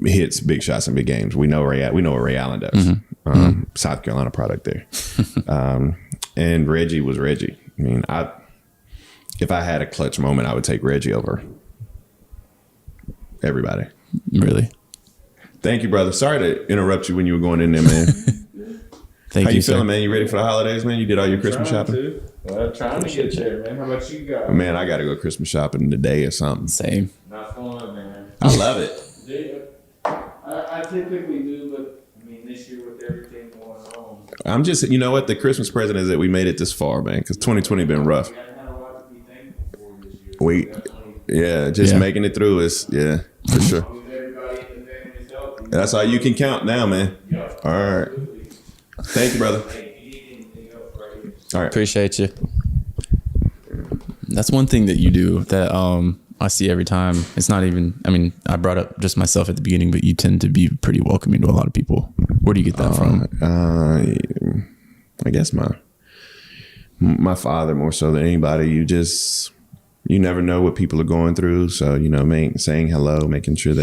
S3: hits big shots in big games. We know what Ray Allen does. South Carolina product there. And Reggie was Reggie. I mean, if I had a clutch moment, I would take Reggie over everybody.
S2: Really?
S3: Thank you, brother. Sorry to interrupt you when you were going in there, man.
S2: Thank
S3: How you feeling,
S2: sir.
S3: man? You ready for the holidays, man? You did all your Christmas shopping?
S1: Trying to get there, man. How about you guys?
S3: Man, I got to go Christmas shopping today or something.
S2: Same.
S1: Not fun, man.
S3: I love it.
S1: I typically do, but I mean, this year with everything going on,
S3: I'm just, you know what? The Christmas present is that we made it this far, man, because 2020 been rough.
S1: we haven't had a lot to be thankful for this year.
S3: Just making it through is, for sure.
S1: Everybody in the family is healthy.
S3: That's all you can count now, man.
S1: Yep.
S3: All right. Thank you, brother.
S1: Hey, if you need anything else right here.
S3: All right.
S2: Appreciate you. That's one thing that you do that I see every time. It's not even, I mean, I brought up just myself at the beginning, but you tend to be pretty welcoming to a lot of people. Where do you get that from?
S3: I guess my father more so than anybody. You never know what people are going through. So, saying hello, making sure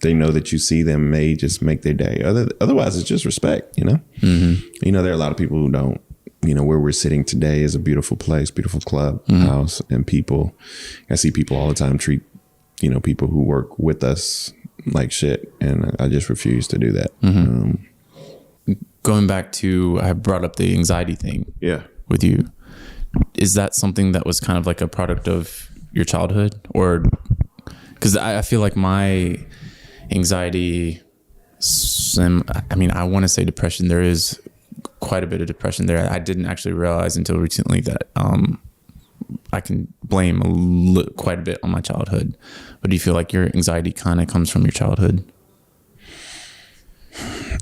S3: they know that you see them may just make their day. Otherwise, it's just respect, you know? You know, there are a lot of people who don't, you know, where we're sitting today is a beautiful place, beautiful club, house, and people. I see people all the time treat, you know, people who work with us like shit. And I just refuse to do that.
S2: Going back to, I brought up the anxiety thing with you. Is that something that was kind of like a product of your childhood? Or, because I feel like my anxiety, I mean, I want to say depression. There is quite a bit of depression there. I didn't actually realize until recently that I can blame quite a bit on my childhood. But do you feel like your anxiety kind of comes from your childhood?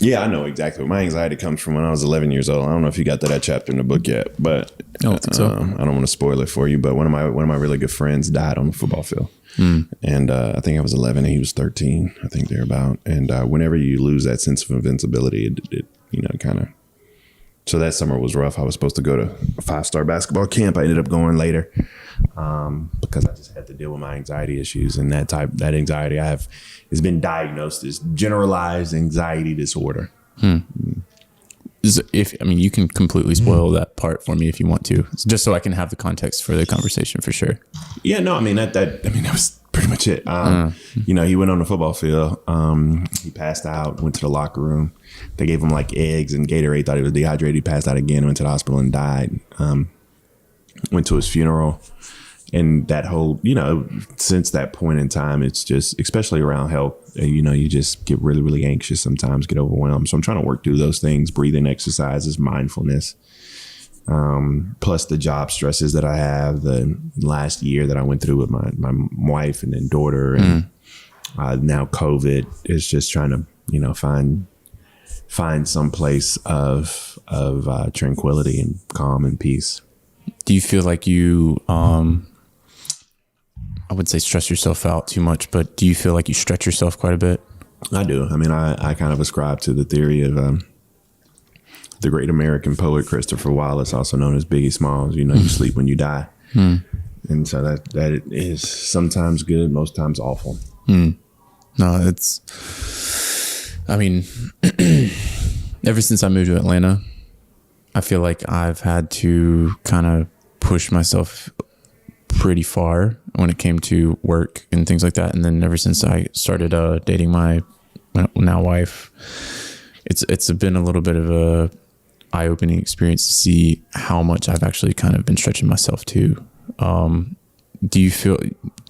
S3: Yeah, I know exactly. My anxiety comes from when I was 11 years old. I don't know if you got to that chapter in the book yet, but I don't want to spoil it for you. But one of my really good friends died on the football field, and I think I was 11 and he was 13. I think they're about. And whenever you lose that sense of invincibility, it you know, kind of. So that summer was rough. I was supposed to go to a 5-star basketball camp. I ended up going later because I just had to deal with my anxiety issues, and that anxiety I have has been diagnosed as generalized anxiety disorder.
S2: You can completely spoil that part for me if you want to, just so I can have the context for the conversation for sure.
S3: Yeah, no, I mean that was pretty much it. You know, he went on the football field. He passed out, went to the locker room. They gave him like eggs and Gatorade. Thought he was dehydrated. He passed out again, went to the hospital and died. Went to his funeral. And that whole, you know, since that point in time, it's just, especially around health, you know, you just get really, really anxious sometimes, get overwhelmed. So I'm trying to work through those things, breathing exercises, mindfulness, plus the job stresses that I have, the last year that I went through with my wife and then daughter. And now COVID is just trying to, you know, find some place of tranquility and calm and peace.
S2: Do you feel like you, I would say stress yourself out too much, but do you feel like you stretch yourself quite a bit?
S3: I do. I mean, I kind of ascribe to the theory of the great American poet Christopher Wallace, also known as Biggie Smalls. You know, you sleep when you die. And so that is sometimes good, most times awful.
S2: No, it's, I mean, ever since I moved to Atlanta, I feel like I've had to kind of push myself pretty far when it came to work and things like that. And then ever since I started dating my now wife, it's been a little bit of a eye-opening experience to see how much I've actually kind of been stretching myself too. Do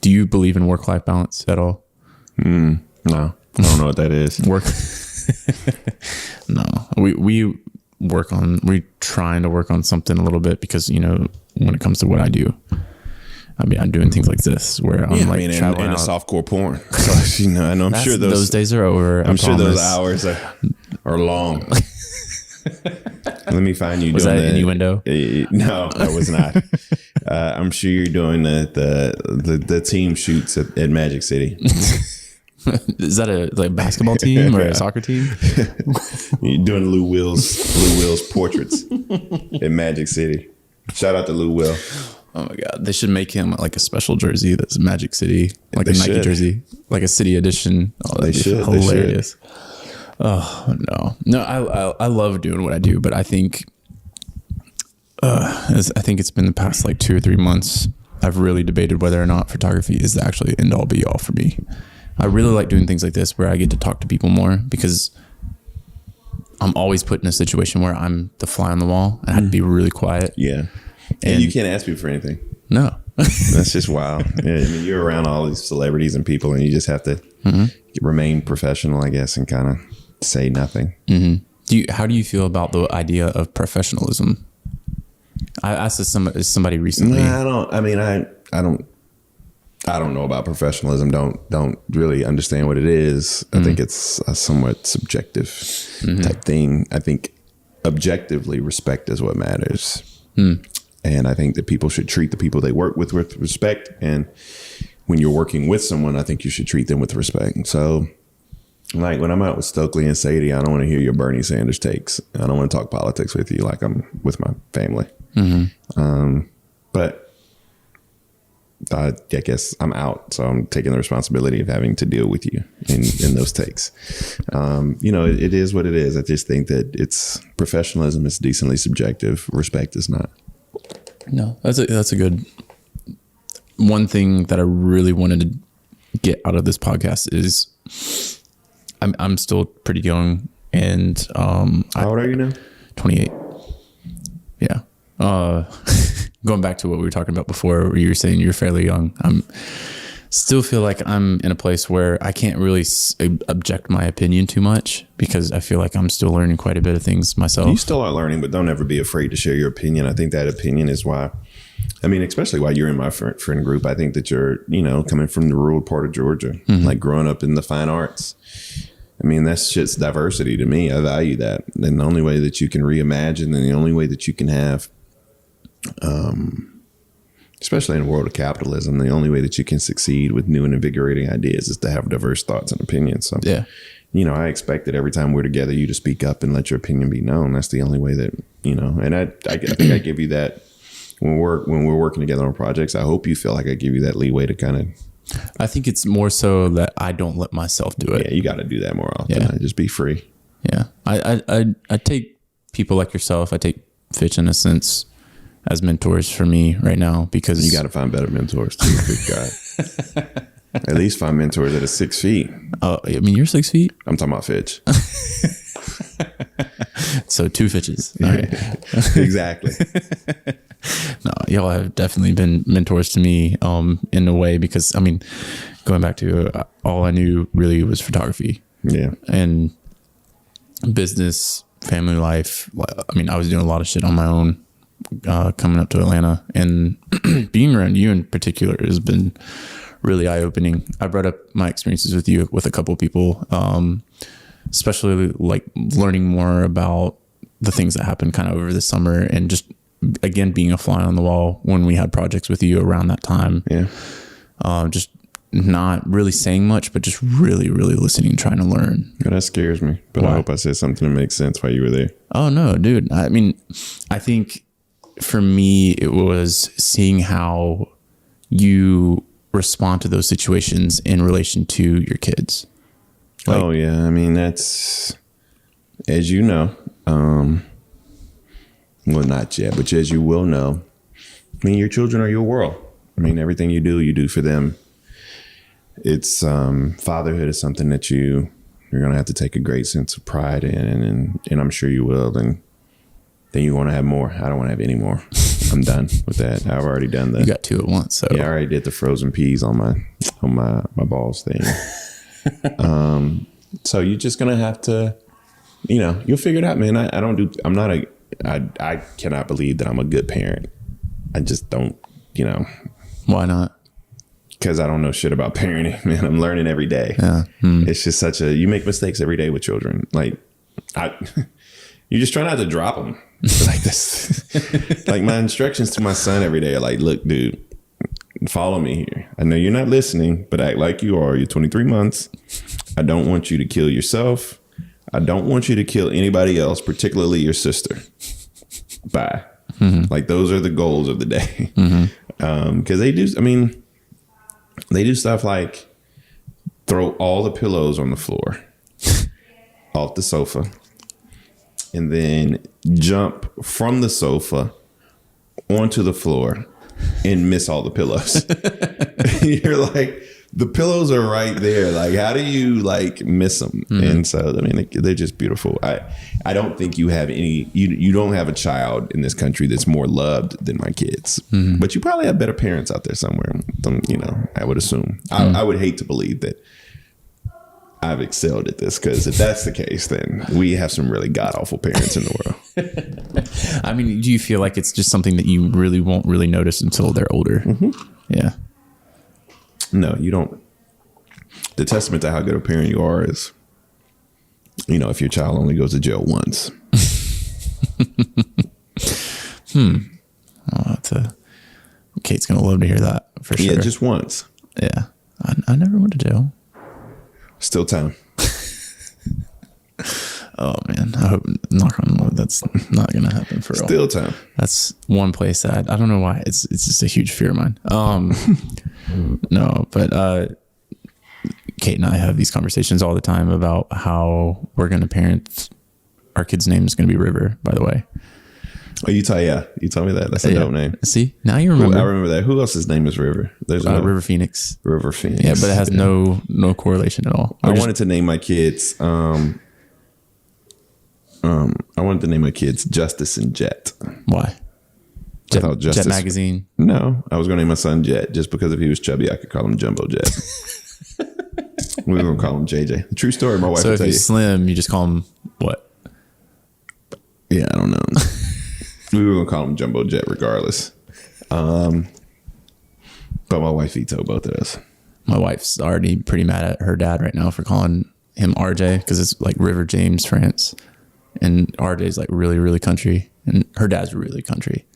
S2: you believe in work-life balance at all?
S3: No, I don't know what that is.
S2: Work. No, we're trying to work on something a little bit because, you know, when it comes to what I do, I mean, I'm doing things like this where I'm traveling
S3: and
S2: out.
S3: a softcore porn. So, you know, and I'm sure those
S2: days are over.
S3: I'm sure those hours are long. Let me find you.
S2: Was
S3: doing
S2: that an innuendo?
S3: No, that was not. I'm sure you're doing the team shoots at Magic City.
S2: Is that a basketball team or a soccer team?
S3: You're doing Lou Will's portraits at Magic City. Shout out to Lou Will.
S2: Oh my God. They should make him like a special jersey that's Magic City, like a Nike jersey, like a city edition. Oh, that'd be hilarious. Oh no, I love doing what I do, but I think it's been the past like 2 or 3 months. I've really debated whether or not photography is actually end all be all for me. I really like doing things like this where I get to talk to people more because I'm always put in a situation where I'm the fly on the wall and I have to be really quiet.
S3: Yeah. And you can't ask me for anything.
S2: No.
S3: That's just wild. Yeah, I mean, you're around all these celebrities and people and you just have to remain professional, I guess, and kind of say nothing.
S2: How do you feel about the idea of professionalism? I asked this somebody recently.
S3: I don't know about professionalism. Don't really understand what it is. I think it's a somewhat subjective type thing. I think objectively respect is what matters. And I think that people should treat the people they work with respect. And when you're working with someone, I think you should treat them with respect. So like when I'm out with Stokely and Sadie, I don't want to hear your Bernie Sanders takes. I don't want to talk politics with you like I'm with my family. But I guess I'm out. So I'm taking the responsibility of having to deal with you in those takes. It is what it is. I just think that professionalism is decently subjective. Respect is not.
S2: No, that's a good one thing that I really wanted to get out of this podcast is I'm still pretty young, and
S3: how old are you now?
S2: 28. Yeah. Going back to what we were talking about before, where you were saying you're fairly young. I'm still feel like I'm in a place where I can't really object my opinion too much, because I feel like I'm still learning quite a bit of things myself.
S3: You still are learning, but don't ever be afraid to share your opinion. I think that opinion is why, especially while you're in my friend group, I think that you're, coming from the rural part of Georgia, like growing up in the fine arts. That's just diversity to me. I value that. And the only way that you can reimagine, and the only way that you can have, especially in a world of capitalism, the only way that you can succeed with new and invigorating ideas is to have diverse thoughts and opinions. So,
S2: yeah,
S3: I expect that every time we're together, you to speak up and let your opinion be known. That's the only way that, and I think I give you that when we're working together on projects. I hope you feel like I give you that leeway to kind of.
S2: I think it's more so that I don't let myself do it.
S3: Yeah, you got to do that more often.
S2: Yeah.
S3: Just be free.
S2: Yeah. I take people like yourself. I take Fitch in a sense as mentors for me right now, because
S3: you got to find better mentors too. Good God. At least find mentors that are 6 feet.
S2: You're 6 feet.
S3: I'm talking about Fitch.
S2: So 2 Fitches. All right.
S3: Exactly.
S2: No, y'all have definitely been mentors to me in a way, because going back to all I knew really was photography.
S3: Yeah.
S2: And business, family life. I was doing a lot of shit on my own coming up to Atlanta, and being around you in particular has been really eye-opening. I brought up my experiences with you with a couple of people, especially like learning more about the things that happened kind of over the summer, and just again being a fly on the wall when we had projects with you around that time.
S3: Yeah.
S2: Just not really saying much, but just really, really listening, trying to learn.
S3: Yeah, that scares me, but
S2: Why?
S3: I hope I said something that makes sense while you were there.
S2: Oh no, dude. I think for me, it was seeing how you respond to those situations in relation to your kids.
S3: Oh yeah. That's, as you know, well, not yet, but as you will know, your children are your world. Everything you do for them. It's fatherhood is something that you're going to have to take a great sense of pride in, and I'm sure you will. And then you want to have more. I don't want to have any more. I'm done with that. I've already done that.
S2: You got 2 at once. So
S3: yeah, I already did the frozen peas on my balls thing. So you're just going to have to, you'll figure it out, man. I cannot believe that I'm a good parent. I just don't,
S2: why not?
S3: Because I don't know shit about parenting, man. I'm learning every day.
S2: Yeah.
S3: It's just you make mistakes every day with children. You just try not to drop them like this. Like my instructions to my son every day are like, look, dude, follow me here. I know you're not listening, but act like you are. You're 23 months. I don't want you to kill yourself. I don't want you to kill anybody else, particularly your sister. Bye. Like those are the goals of the day. Because they do stuff like throw all the pillows on the floor off the sofa, and then jump from the sofa onto the floor and miss all the pillows. You're like, the pillows are right there. Like, how do you miss them? And so, they're just beautiful. I don't think you have you don't have a child in this country that's more loved than my kids, but you probably have better parents out there somewhere. I would assume. I would hate to believe that I've excelled at this, because if that's the case, then we have some really god awful parents in the world.
S2: Do you feel like it's just something that you really won't really notice until they're older? Yeah.
S3: No, you don't. The testament to how good a parent you are is, if your child only goes to jail once.
S2: Kate's going to love to hear that for sure.
S3: Yeah, just once.
S2: Yeah. I never went to jail.
S3: Still time.
S2: Oh man, I hope, knock on wood, that's not gonna happen for real.
S3: Still time.
S2: That's one place that I don't know why it's just a huge fear of mine. No, but Kate and I have these conversations all the time about how we're gonna parent. Our kid's name is gonna be River, by the way.
S3: Oh, you told me that. That's a dope name.
S2: See, now you remember.
S3: I remember that. Who else's name is River? There's
S2: River Phoenix.
S3: River Phoenix.
S2: Yeah, but it has no correlation at all.
S3: I wanted to name my kids. I wanted to name my kids Justice and Jet.
S2: Why? Jet Magazine.
S3: No, I was going to name my son Jet just because if he was chubby, I could call him Jumbo Jet. We were going to call him JJ. The true story. My wife.
S2: So
S3: will
S2: if
S3: tell
S2: he's slim, you just call him what?
S3: Yeah, I don't know. We were going to call him Jumbo Jet regardless. But my wife vetoed both of us.
S2: My wife's already pretty mad at her dad right now for calling him RJ because it's like River James France, and RJ is like really, really country, and her dad's really country.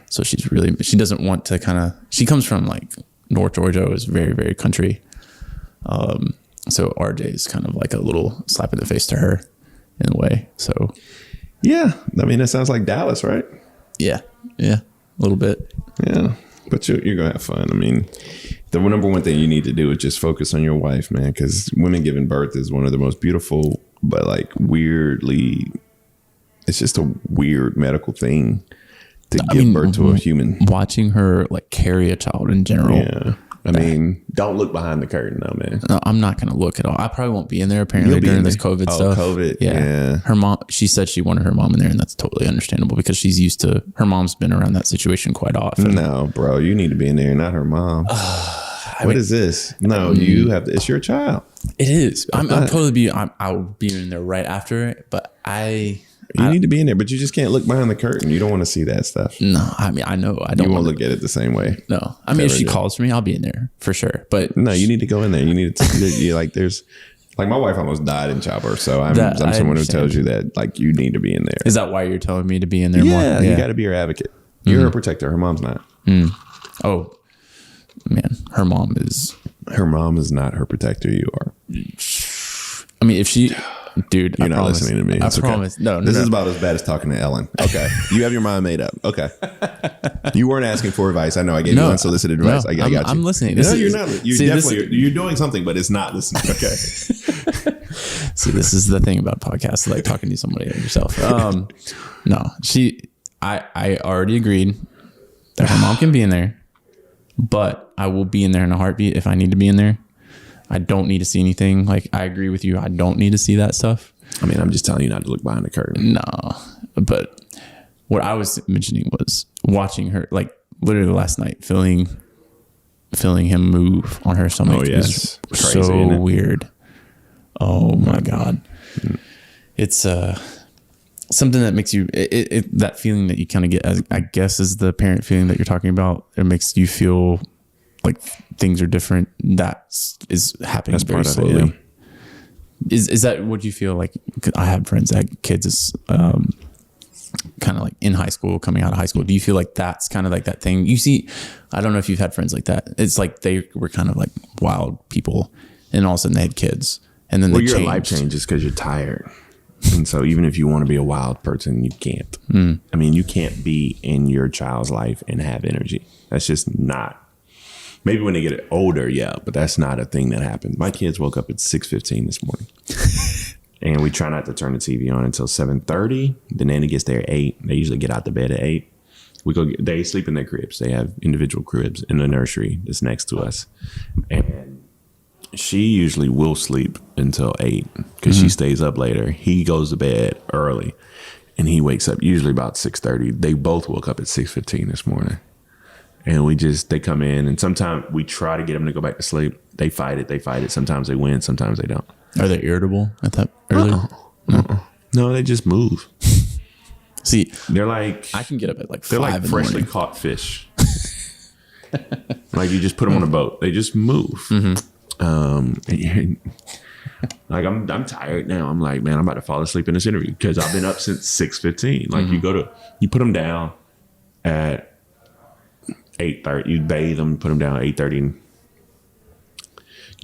S2: So she doesn't want to she comes from like North Georgia, is very, very country. So RJ is kind of like a little slap in the face to her in a way. So
S3: yeah, I mean, that sounds like Dallas, right?
S2: Yeah, a little bit.
S3: Yeah, but you're going to have fun. I mean, the number one thing you need to do is just focus on your wife, man, because women giving birth is one of the most beautiful, but like weirdly, it's just a weird medical thing to give birth to a human.
S2: Watching her like carry a child in general.
S3: Yeah. I mean, don't look behind the curtain though, man.
S2: No, I'm not going to look at all. I probably won't be in there apparently during this COVID stuff.
S3: COVID. Yeah.
S2: Her mom, she said she wanted her mom in there, and that's totally understandable because she's used to, her mom's been around that situation quite often.
S3: No, bro, you need to be in there, not her mom. What is this? No, you have to, it's your child.
S2: It is. I'll be in there right after it, but
S3: you need to be in there, but you just can't look behind the curtain. You don't want to see that stuff.
S2: No, I mean, I know. I don't
S3: You won't look at it the same way.
S2: No. I mean, if she calls for me, I'll be in there for sure. But
S3: no, you need to go in there. You need to, there's, like my wife almost died in childbirth. So I'm someone who tells you that like you need to be in there.
S2: Is that why you're telling me to be in there more?
S3: Yeah, you got to be her advocate. You're her protector. Her mom's not.
S2: Oh, man. Her mom is
S3: not her protector. You are.
S2: I mean, if she... Dude,
S3: you're not listening to me.
S2: I promise.
S3: Okay. No, this is about as bad as talking to Ellen. Okay. You have your mind made up. Okay. You weren't asking for advice. I know I gave you unsolicited advice. I got you.
S2: I'm listening.
S3: You're not. You're doing something, but it's not listening. Okay.
S2: See, this is the thing about podcasts, like talking to somebody like yourself. No, I already agreed that her mom can be in there, but I will be in there in a heartbeat if I need to be in there. I don't need to see anything. Like, I agree with you. I don't need to see that stuff.
S3: I mean, I'm just telling you not to look behind the curtain.
S2: No, but what I was mentioning was watching her, like literally last night, feeling him move on her stomach.
S3: Oh, yes.
S2: Crazy, so weird. Oh my God. It's something that makes you, that feeling that you kind of get, as I guess is the parent feeling that you're talking about. It makes you feel like things are different. That is happening very slowly. Is that what you feel like? I have friends that had kids is kind of like in high school, coming out of high school. Do you feel like that's kind of like that thing you see? I don't know if you've had friends like that. It's like they were kind of like wild people, and all of a sudden they had kids, and then your
S3: life changes because you're tired. And so even if you want to be a wild person, you can't. I mean, you can't be in your child's life and have energy. That's just not. Maybe when they get older, yeah, but that's not a thing that happens. My kids woke up at 6:15 this morning. And we try not to turn the TV on until 7:30. The nanny gets there at 8. They usually get out the bed at 8. They sleep in their cribs. They have individual cribs in the nursery that's next to us. And she usually will sleep until 8 because she stays up later. He goes to bed early and he wakes up usually about 6:30. They both woke up at 6:15 this morning. And they come in, and sometimes we try to get them to go back to sleep. They fight it. Sometimes they win, sometimes they don't.
S2: Are they irritable at that early?
S3: No, they just move.
S2: See,
S3: they're like,
S2: I can get up at like 5
S3: they're like
S2: in the
S3: freshly
S2: morning.
S3: caught fish. Like you just put them on a boat. They just move. Like I'm tired now. I'm like, man, I'm about to fall asleep in this interview because I've been up since 6:15. Like you put them down at 8:30. You bathe them, put them down at 8:30.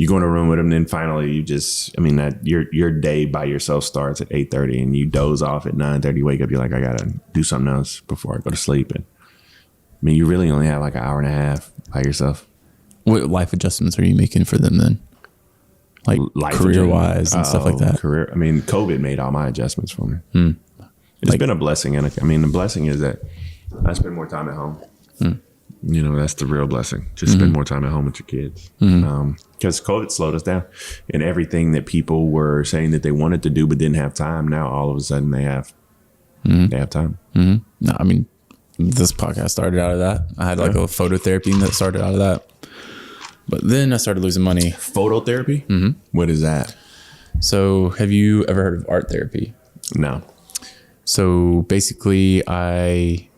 S3: you go in a room with them, then finally you just, I mean, that your day by yourself starts at 8:30 and you doze off at 9:30, wake up, you're like, I got to do something else before I go to sleep. And I mean, you really only have like an hour and a half by yourself.
S2: What life adjustments are you making for them then? Like career wise and stuff like that?
S3: Career. I mean, COVID made all my adjustments for me. It's been a blessing. And I mean, the blessing is that I spend more time at home. You know, that's the real blessing. Just spend more time at home with your kids. Because COVID slowed us down. And everything that people were saying that they wanted to do but didn't have time, now all of a sudden they have time.
S2: No, I mean, this podcast started out of that. I had like a phototherapy that started out of that. But then I started losing money.
S3: Phototherapy? What is that?
S2: So have you ever heard of art therapy?
S3: No.
S2: So basically I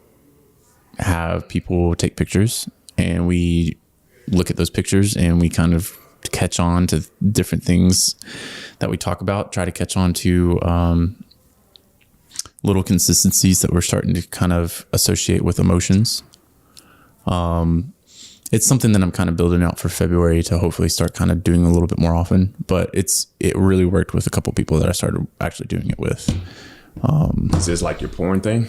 S2: have people take pictures and we look at those pictures and we kind of catch on to different things that we talk about, try to catch on to little consistencies that we're starting to kind of associate with emotions. It's something that I'm kind of building out for February to hopefully start kind of doing a little bit more often, but it really worked with a couple people that I started actually doing it with.
S3: Is this like your porn thing?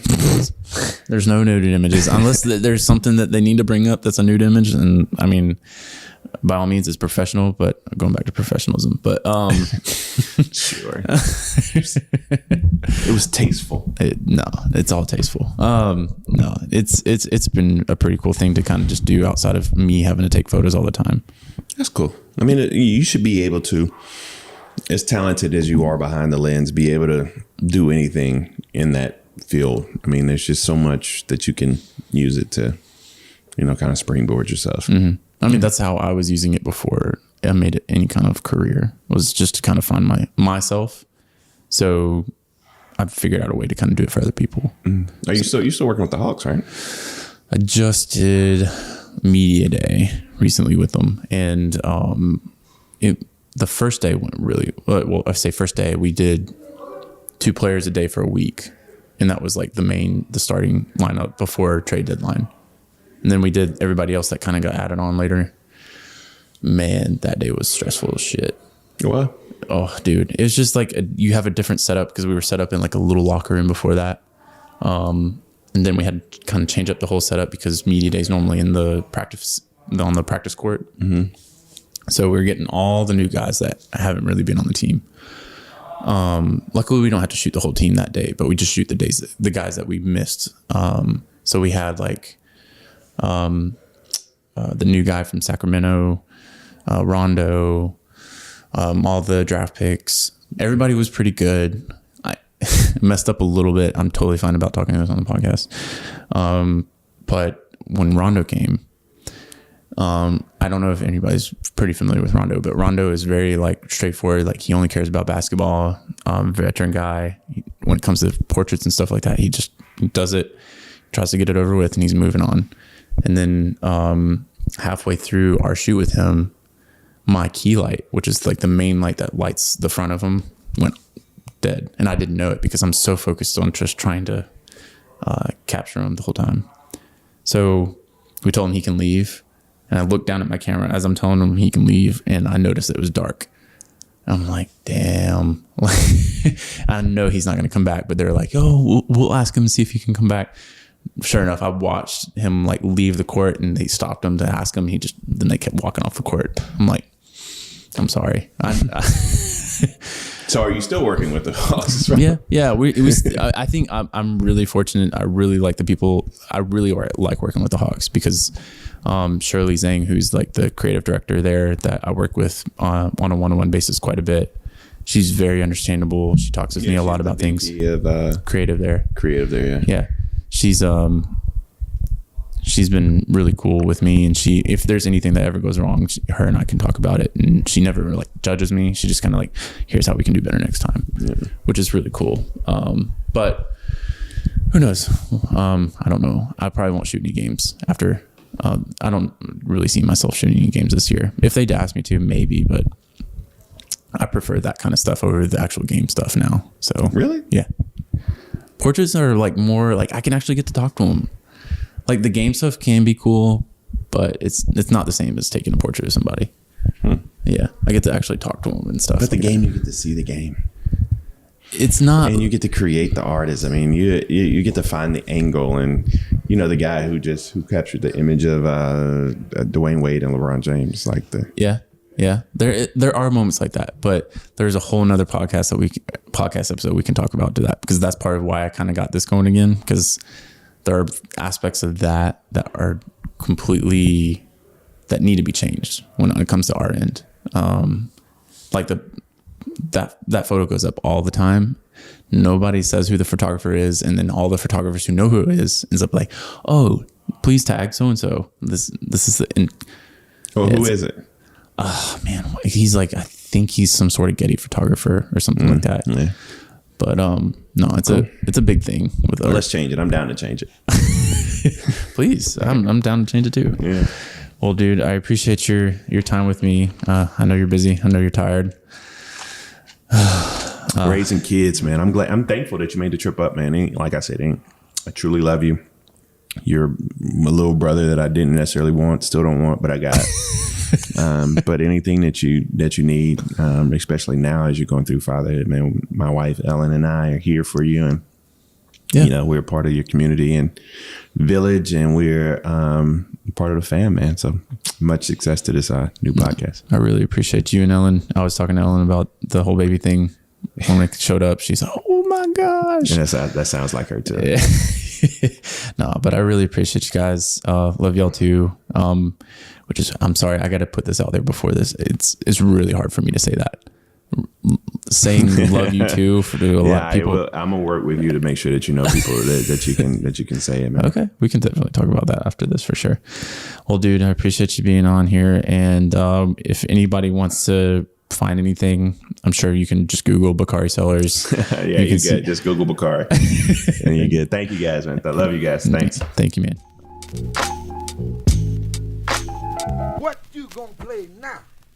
S2: There's no nude images unless there's something that they need to bring up that's a nude image. And I mean, by all means, it's professional, but going back to professionalism, but
S3: sure. It was tasteful.
S2: No, it's all tasteful. No, it's been a pretty cool thing to kind of just do outside of me having to take photos all the time.
S3: That's cool. I mean, you should be able to, as talented as you are behind the lens, be able to do anything in that field. I mean, there's just so much that you can use it to, you know, kind of springboard yourself.
S2: I mean, that's how I was using it before I made it any kind of career, was just to kind of find myself. So I figured out a way to kind of do it for other people.
S3: Are you still working with the Hawks, right?
S2: I just did media day recently with them, and the first day went really well. I say first day, we did 2 players a day for a week, and that was like the starting lineup before trade deadline. And then we did everybody else that kind of got added on later. Man, that day was stressful as shit.
S3: What?
S2: Oh, dude, it was just like you have a different setup because we were set up in like a little locker room before that. And then we had to kind of change up the whole setup because media day is normally on the practice court. So we're getting all the new guys that haven't really been on the team. Luckily, we don't have to shoot the whole team that day, but we just shoot the guys that we missed. So we had like the new guy from Sacramento, Rondo, all the draft picks. Everybody was pretty good. I messed up a little bit. I'm totally fine about talking about this on the podcast. But when Rondo came, I don't know if anybody's pretty familiar with Rondo, but Rondo is very like straightforward. Like he only cares about basketball. Veteran guy. When it comes to portraits and stuff like that, he just does it, tries to get it over with, and he's moving on. And then halfway through our shoot with him, my key light, which is like the main light that lights the front of him, went dead. And I didn't know it because I'm so focused on just trying to capture him the whole time. So we told him he can leave. And I looked down at my camera as I'm telling him he can leave, and I noticed it was dark. I'm like, damn. I know he's not going to come back, but they're like, oh, we'll ask him and see if he can come back. Sure enough, I watched him like leave the court, and they stopped him to ask him. Then they kept walking off the court. I'm like, I'm sorry.
S3: So are you still working with the Hawks? Right?
S2: Yeah. I think I'm really fortunate. I really like the people. I really like working with the Hawks because Shirley Zhang, who's like the creative director there that I work with on a one-on-one basis quite a bit. She's very understandable. She talks with me a lot about things. Creative there. Yeah. She's been really cool with me, and if there's anything that ever goes wrong, her and I can talk about it, and she never like judges me. She just kind of like, here's how we can do better next time, which is really cool. But who knows? I don't know. I probably won't shoot any games after. I don't really see myself shooting any games this year. If they'd ask me to, maybe, but I prefer that kind of stuff over the actual game stuff now. So
S3: really,
S2: yeah. Portraits are like more like I can actually get to talk to them. Like the game stuff can be cool, but it's not the same as taking a portrait of somebody. Yeah, I get to actually talk to him and stuff.
S3: But the game, you get to see the game.
S2: It's not,
S3: and you get to create the artist. I mean, you get to find the angle, and the guy who captured the image of Dwayne Wade and LeBron James, like the
S2: yeah. There are moments like that, but there's a whole nother podcast episode we can talk about to that, because that's part of why I kind of got this going again, because there are aspects of that are completely that need to be changed when it comes to our end. Like that photo goes up all the time. Nobody says who the photographer is, and then all the photographers who know who it is ends up like, oh, please tag so and so. This is the.
S3: Who is it?
S2: Oh man, he's like, I think he's some sort of Getty photographer or something like that. Yeah. But no, it's a big thing with.
S3: Let's change it. I'm down to change it.
S2: Please, I'm down to change it too.
S3: Yeah.
S2: Well, dude, I appreciate your time with me. I know you're busy. I know you're tired.
S3: Raising kids, man. I'm thankful that you made the trip up, man. Like I said, I truly love you. You're a little brother that I didn't necessarily want, still don't want, but I got. But anything that you need, especially now as you're going through fatherhood, man, my wife Ellen and I are here for you, and we're part of your community and village, and we're part of the fam, man. So much success to this new podcast.
S2: I really appreciate you and Ellen. I was talking to Ellen about the whole baby thing when it showed up. She's like, "Oh my gosh!"
S3: And that sounds like her too.
S2: Yeah. No, but I really appreciate you guys. Love y'all too. I'm sorry, I got to put this out there before this. It's really hard for me to say that. Saying love you too for a lot of people.
S3: I'm gonna work with you to make sure that you know people that you can say it, man.
S2: Okay, we can definitely talk about that after this for sure. Well, dude, I appreciate you being on here, and if anybody wants to find anything, I'm sure you can just Google Bakari Sellers.
S3: Yeah, you can just Google Bakari, and you get. Thank you guys, man. I love you guys. Thanks.
S2: Thank you, man.
S4: What you gonna play now?